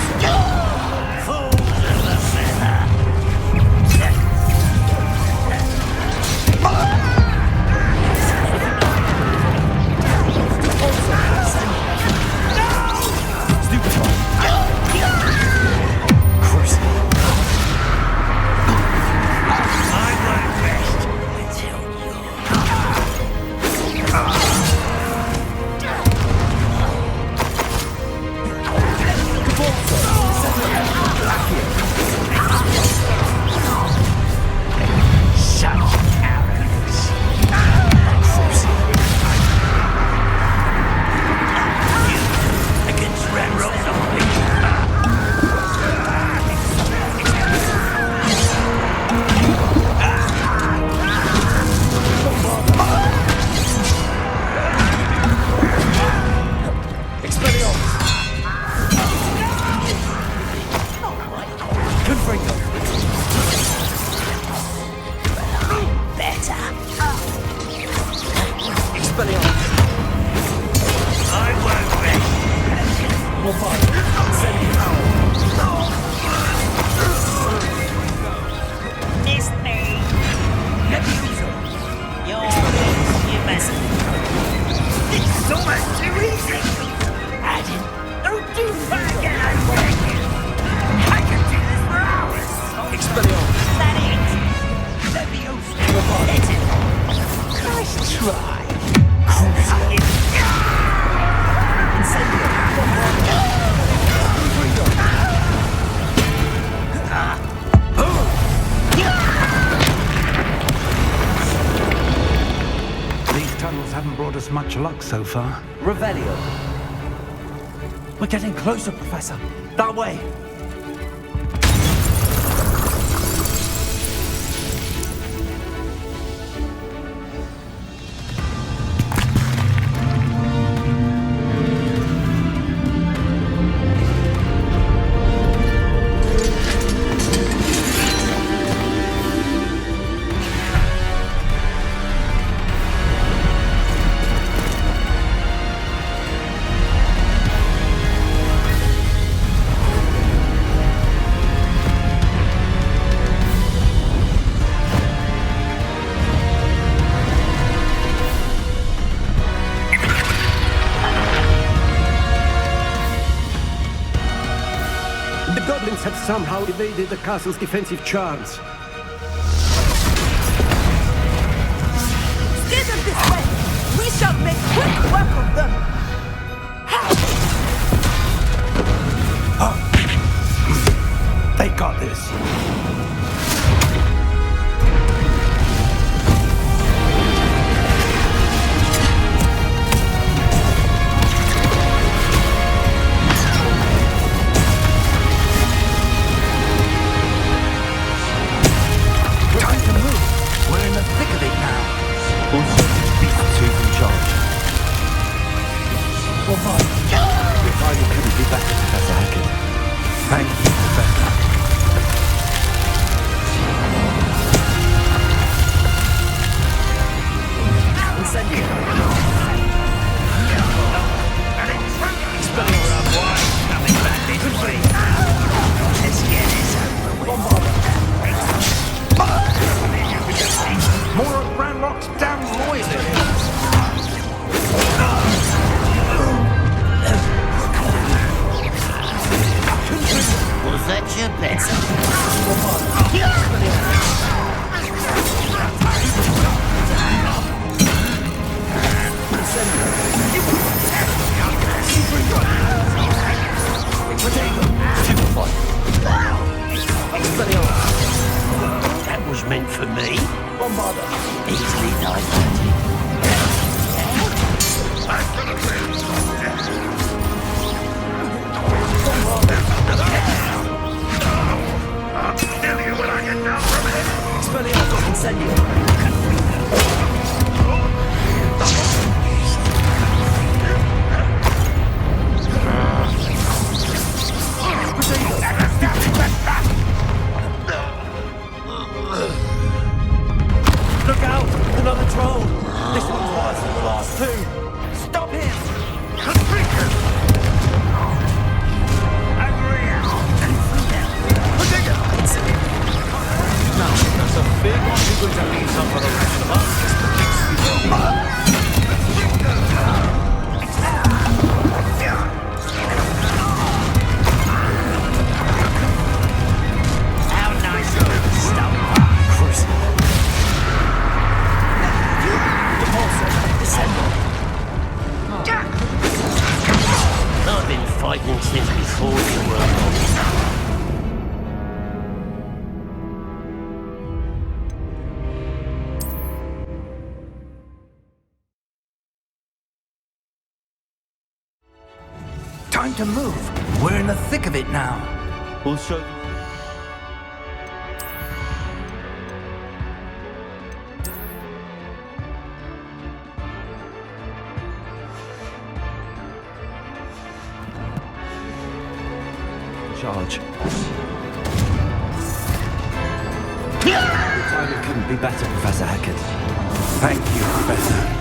Fools in the center. I won't rest until such arrogance. You against Ranrock's only. Better. I won't rest. Miss me. You're human. It's so much too easy. Adam, don't do that again, I beg you. I can do this for hours. Is that it? Let me use it. Nice try. These tunnels haven't brought us much luck so far. Revelio. We're getting closer, Professor. That way. The goblins have somehow evaded the castle's defensive charms. Steer them this way! We shall make quick work of them! They got this. Thank you, Professor. More of Ranrock's damn roiling. Was that your best? going to leave some for the rest of us. How nice of you, Stump. Cruising. I've been fighting since before you were born. Time to move. We're in the thick of it now. We'll show you. Charge. Your timing couldn't be better, Professor Heckard. Thank you, Professor.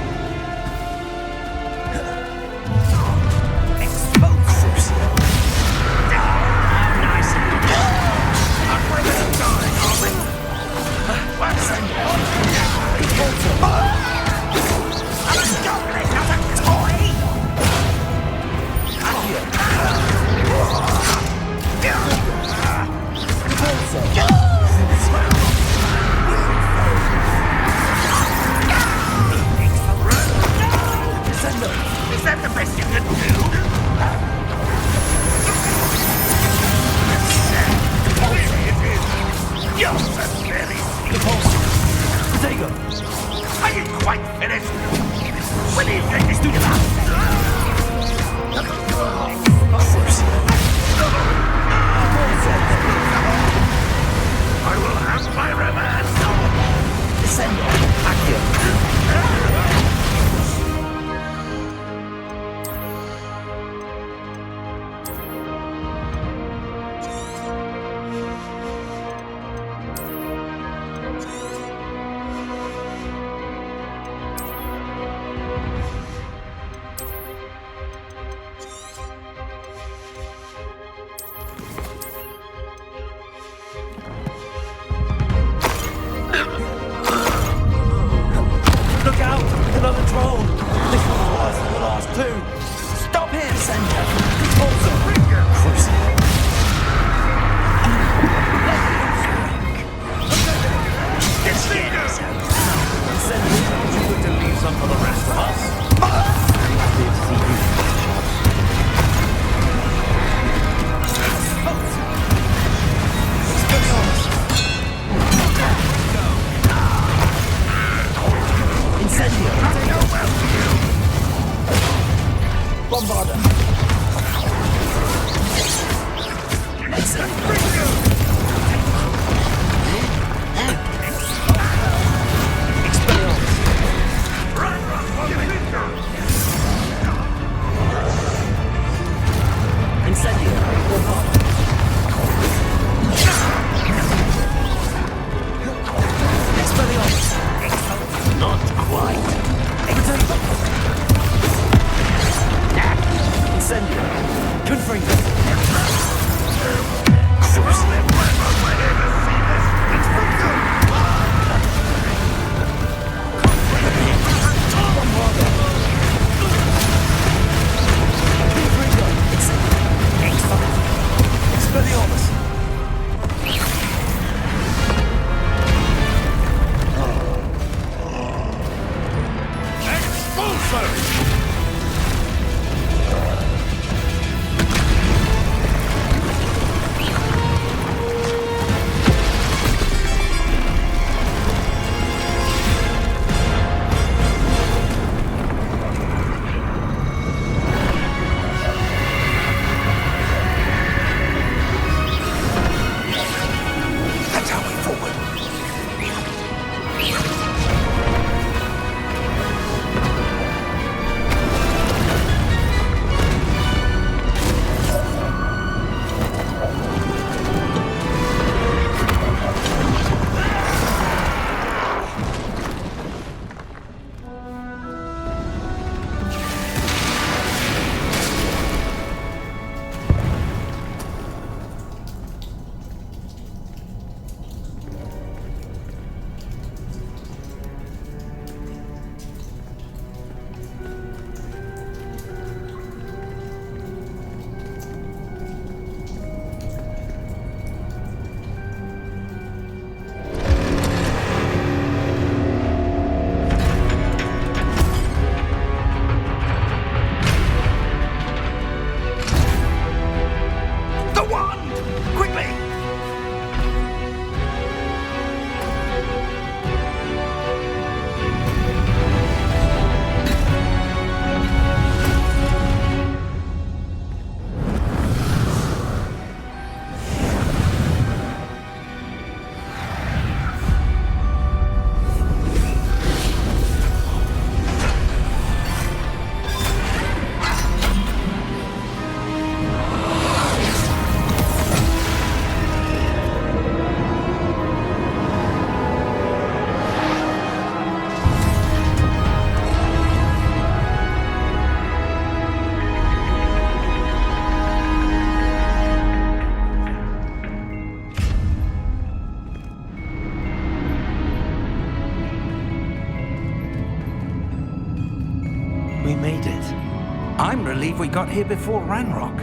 we got here before Ranrock.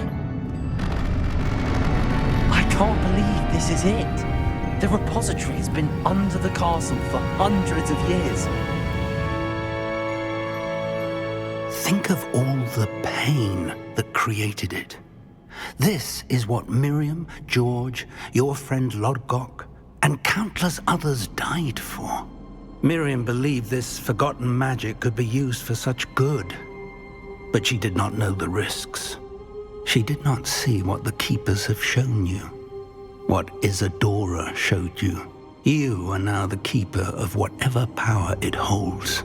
I can't believe this is it. The repository has been under the castle for hundreds of years. Think of all the pain that created it. This is what Miriam, George, your friend Lodgok, and countless others died for. Miriam believed this forgotten magic could be used for such good, but she did not know the risks. She did not see what the Keepers have shown you, what Isadora showed you. You are now the Keeper of whatever power it holds.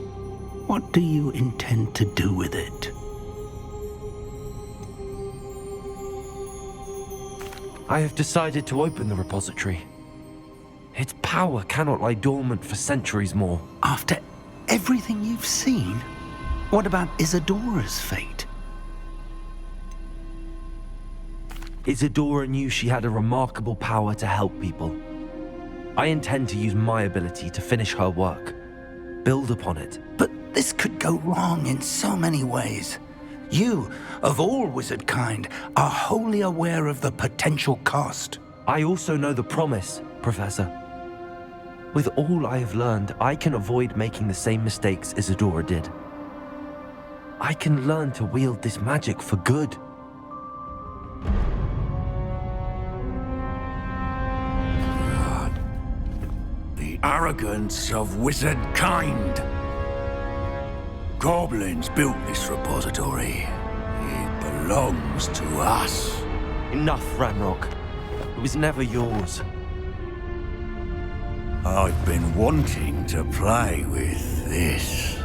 What do you intend to do with it? I have decided to open the repository. Its power cannot lie dormant for centuries more. After everything you've seen, what about Isadora's fate? Isadora knew she had a remarkable power to help people. I intend to use my ability to finish her work, build upon it. But this could go wrong in so many ways. You, of all wizard kind, are wholly aware of the potential cost. I also know the promise, Professor. With all I have learned, I can avoid making the same mistakes Isadora did. I can learn to wield this magic for good. The arrogance of wizard kind. Goblins built this repository. It belongs to us. Enough, Ranrock. It was never yours. I've been wanting to play with this.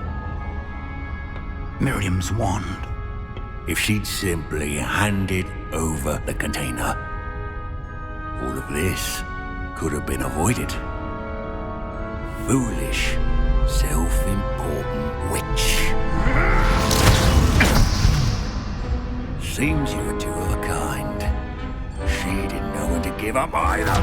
Miriam's wand. If she'd simply handed over the container, all of this could have been avoided. Foolish, self-important witch. Seems you were two of a kind. She didn't know when to give up either.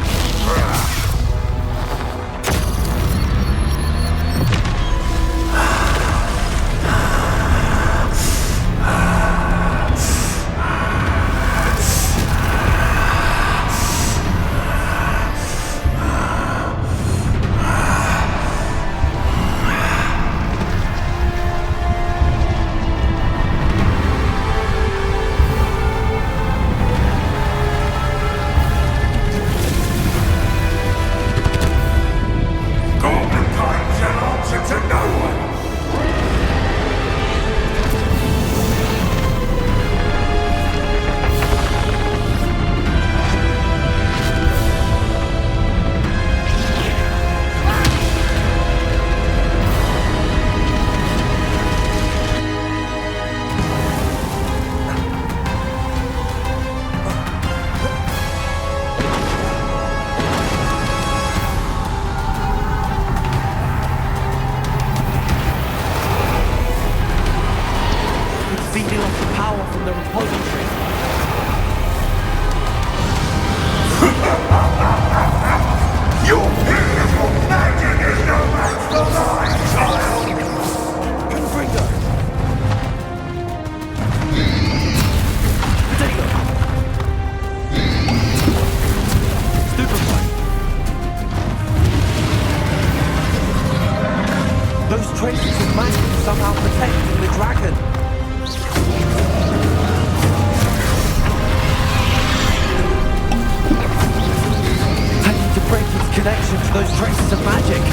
Feeding off the power from the repository. Your beautiful magic is no match for mine, child! Confringo! Potato! Stupefy! Those traces of magic somehow protecting the dragon. I need to break its connection to those traces of magic.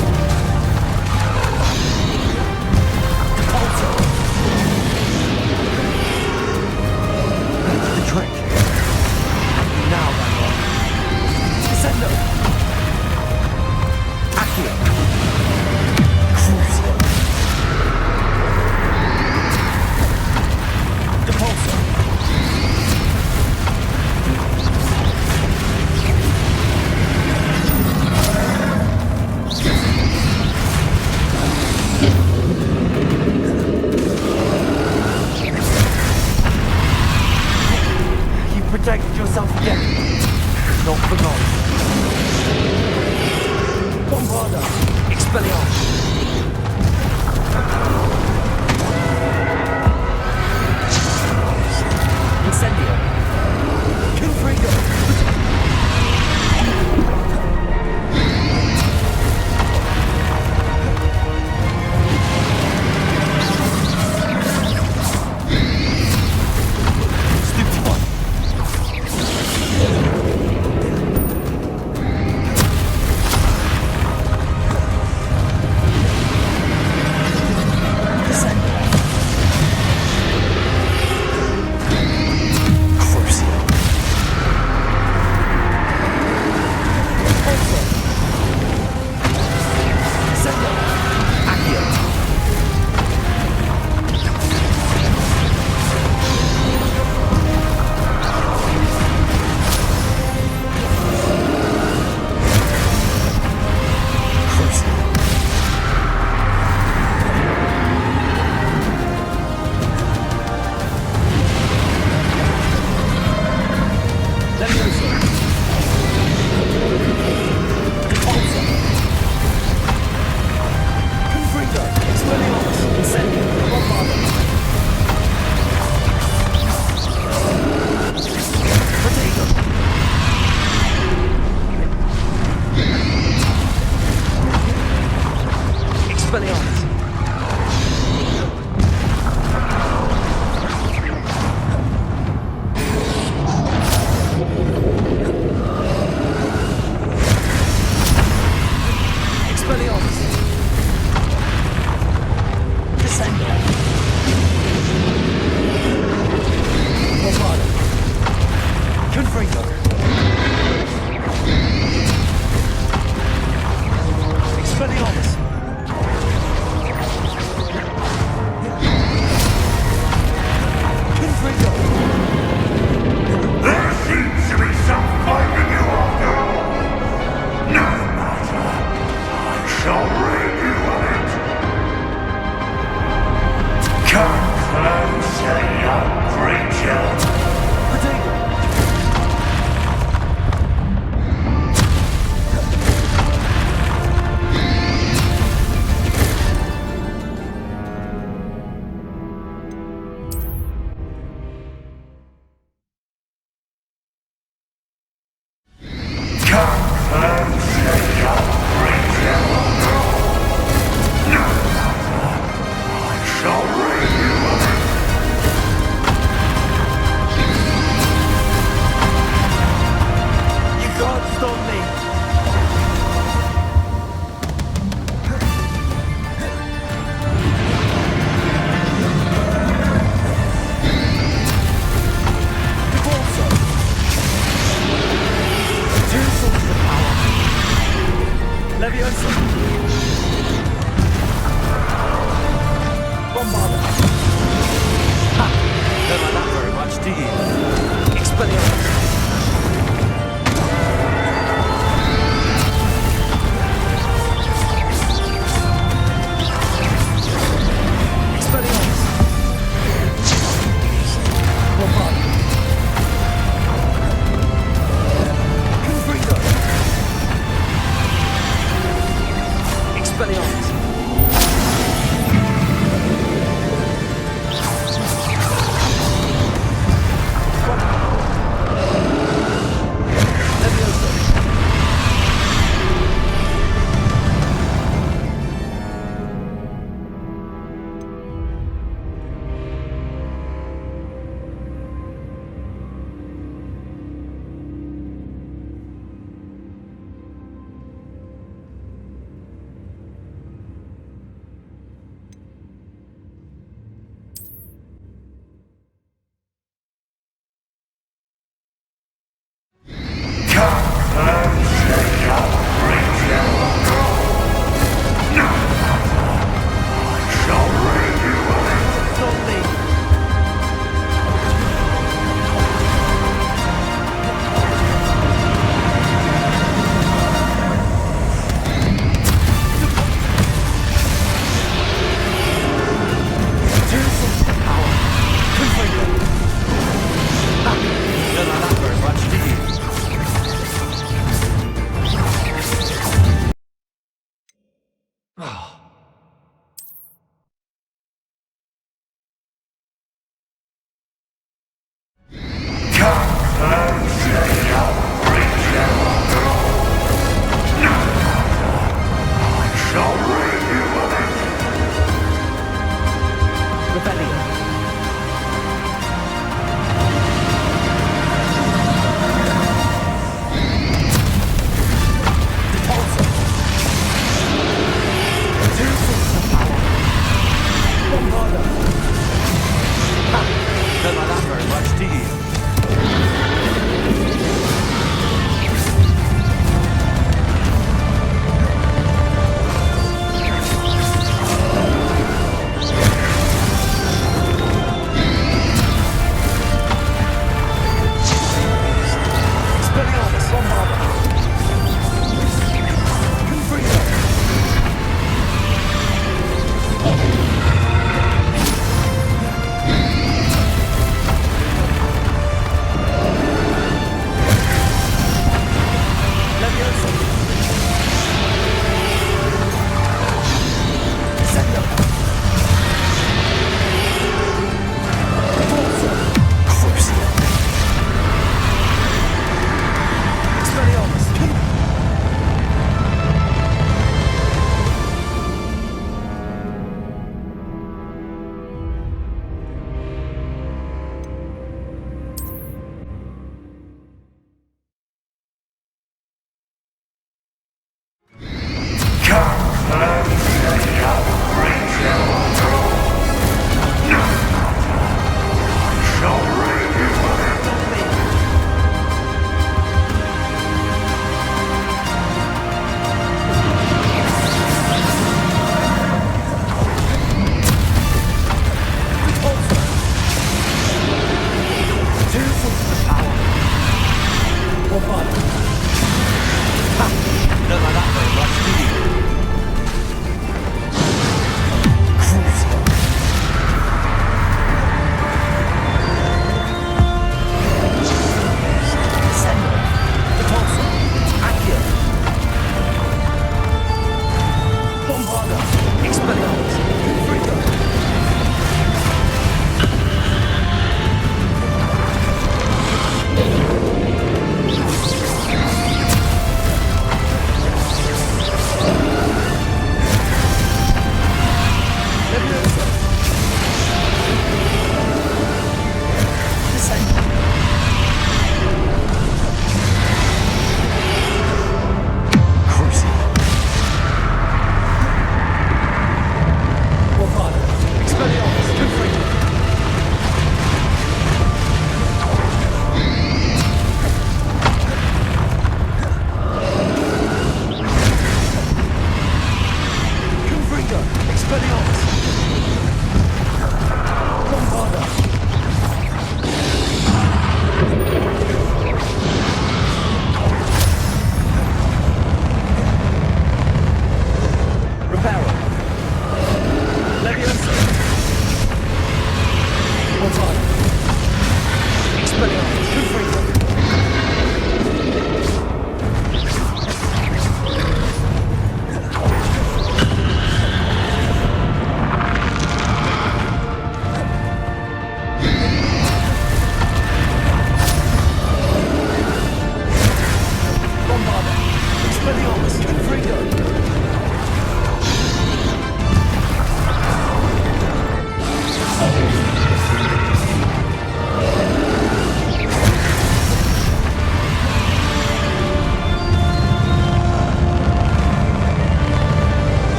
Also, that's the trick. Now, Ranrock. Sendo. Accio. Crucio. Depulso. Protected yourself again. Not forgotten. Bombarda. Expelliarmus. Levioso! Bombarda! Ha! Don't like that very much, do you? Expelliarmus! Expelliarmus! Bombarda! Confrito!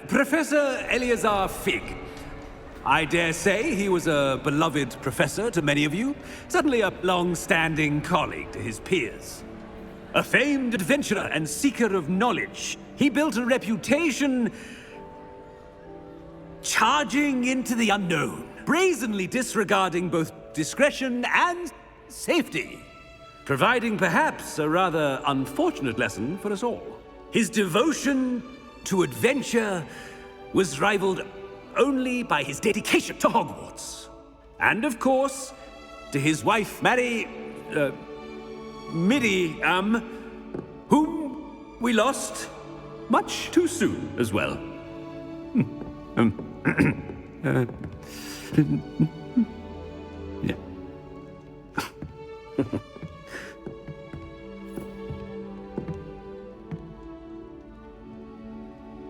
Professor Eleazar Fig. I dare say he was a beloved professor to many of you, certainly a long-standing colleague to his peers. A famed adventurer and seeker of knowledge, he built a reputation charging into the unknown, brazenly disregarding both discretion and safety, providing perhaps a rather unfortunate lesson for us all. His devotion to adventure was rivaled only by his dedication to Hogwarts. And of course, to his wife, Midi, whom we lost much too soon as well. Yeah.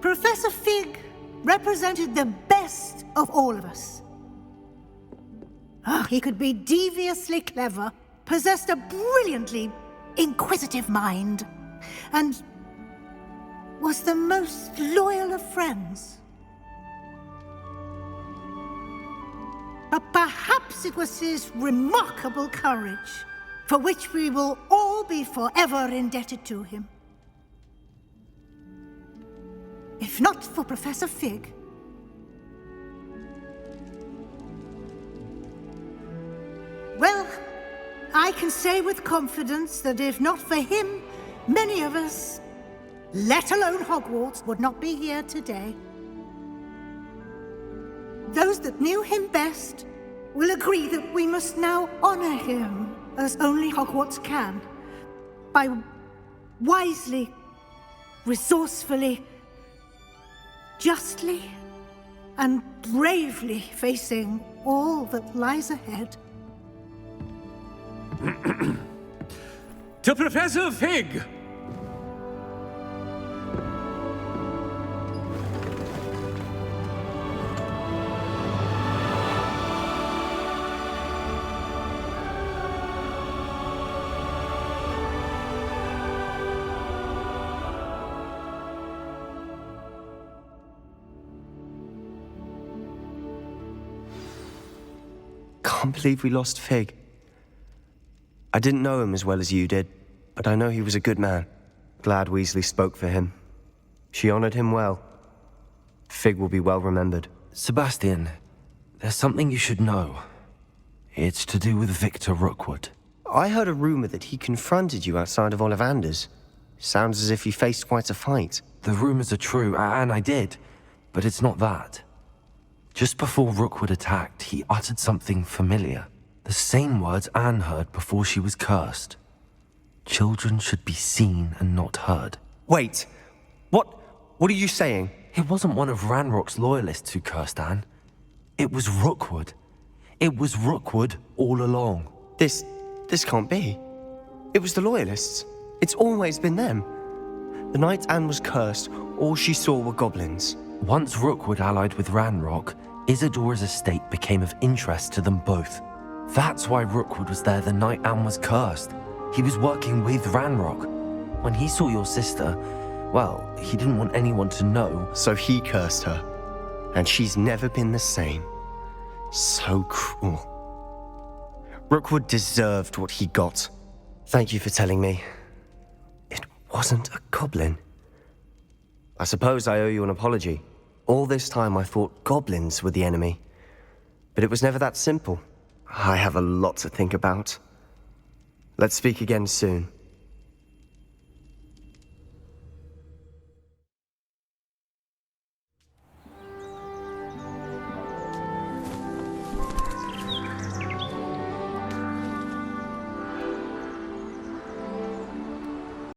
Professor Fig represented the best of all of us. He could be deviously clever, possessed a brilliantly inquisitive mind, and was the most loyal of friends. But perhaps it was his remarkable courage, for which we will all be forever indebted to him. If not for Professor Fig, I can say with confidence that if not for him, many of us, let alone Hogwarts, would not be here today. Those that knew him best will agree that we must now honor him as only Hogwarts can, by wisely, resourcefully, justly, and bravely facing all that lies ahead. To Professor Fig! Can't believe we lost Fig. I didn't know him as well as you did, but I know he was a good man. Glad Weasley spoke for him. She honored him well. Fig will be well remembered. Sebastian, there's something you should know. It's to do with Victor Rookwood. I heard a rumor that he confronted you outside of Ollivander's. Sounds as if he faced quite a fight. The rumors are true, and I did, but it's not that. Just before Rookwood attacked, he uttered something familiar. The same words Anne heard before she was cursed. Children should be seen and not heard. Wait, what are you saying? It wasn't one of Ranrock's loyalists who cursed Anne. It was Rookwood. It was Rookwood all along. This can't be. It was the loyalists. It's always been them. The night Anne was cursed, all she saw were goblins. Once Rookwood allied with Ranrock, Isadora's estate became of interest to them both. That's why Rookwood was there the night Anne was cursed. He was working with Ranrock. When he saw your sister, well, he didn't want anyone to know. So he cursed her. And she's never been the same. So cruel. Rookwood deserved what he got. Thank you for telling me. It wasn't a goblin. I suppose I owe you an apology. All this time I thought goblins were the enemy. But it was never that simple. I have a lot to think about. Let's speak again soon.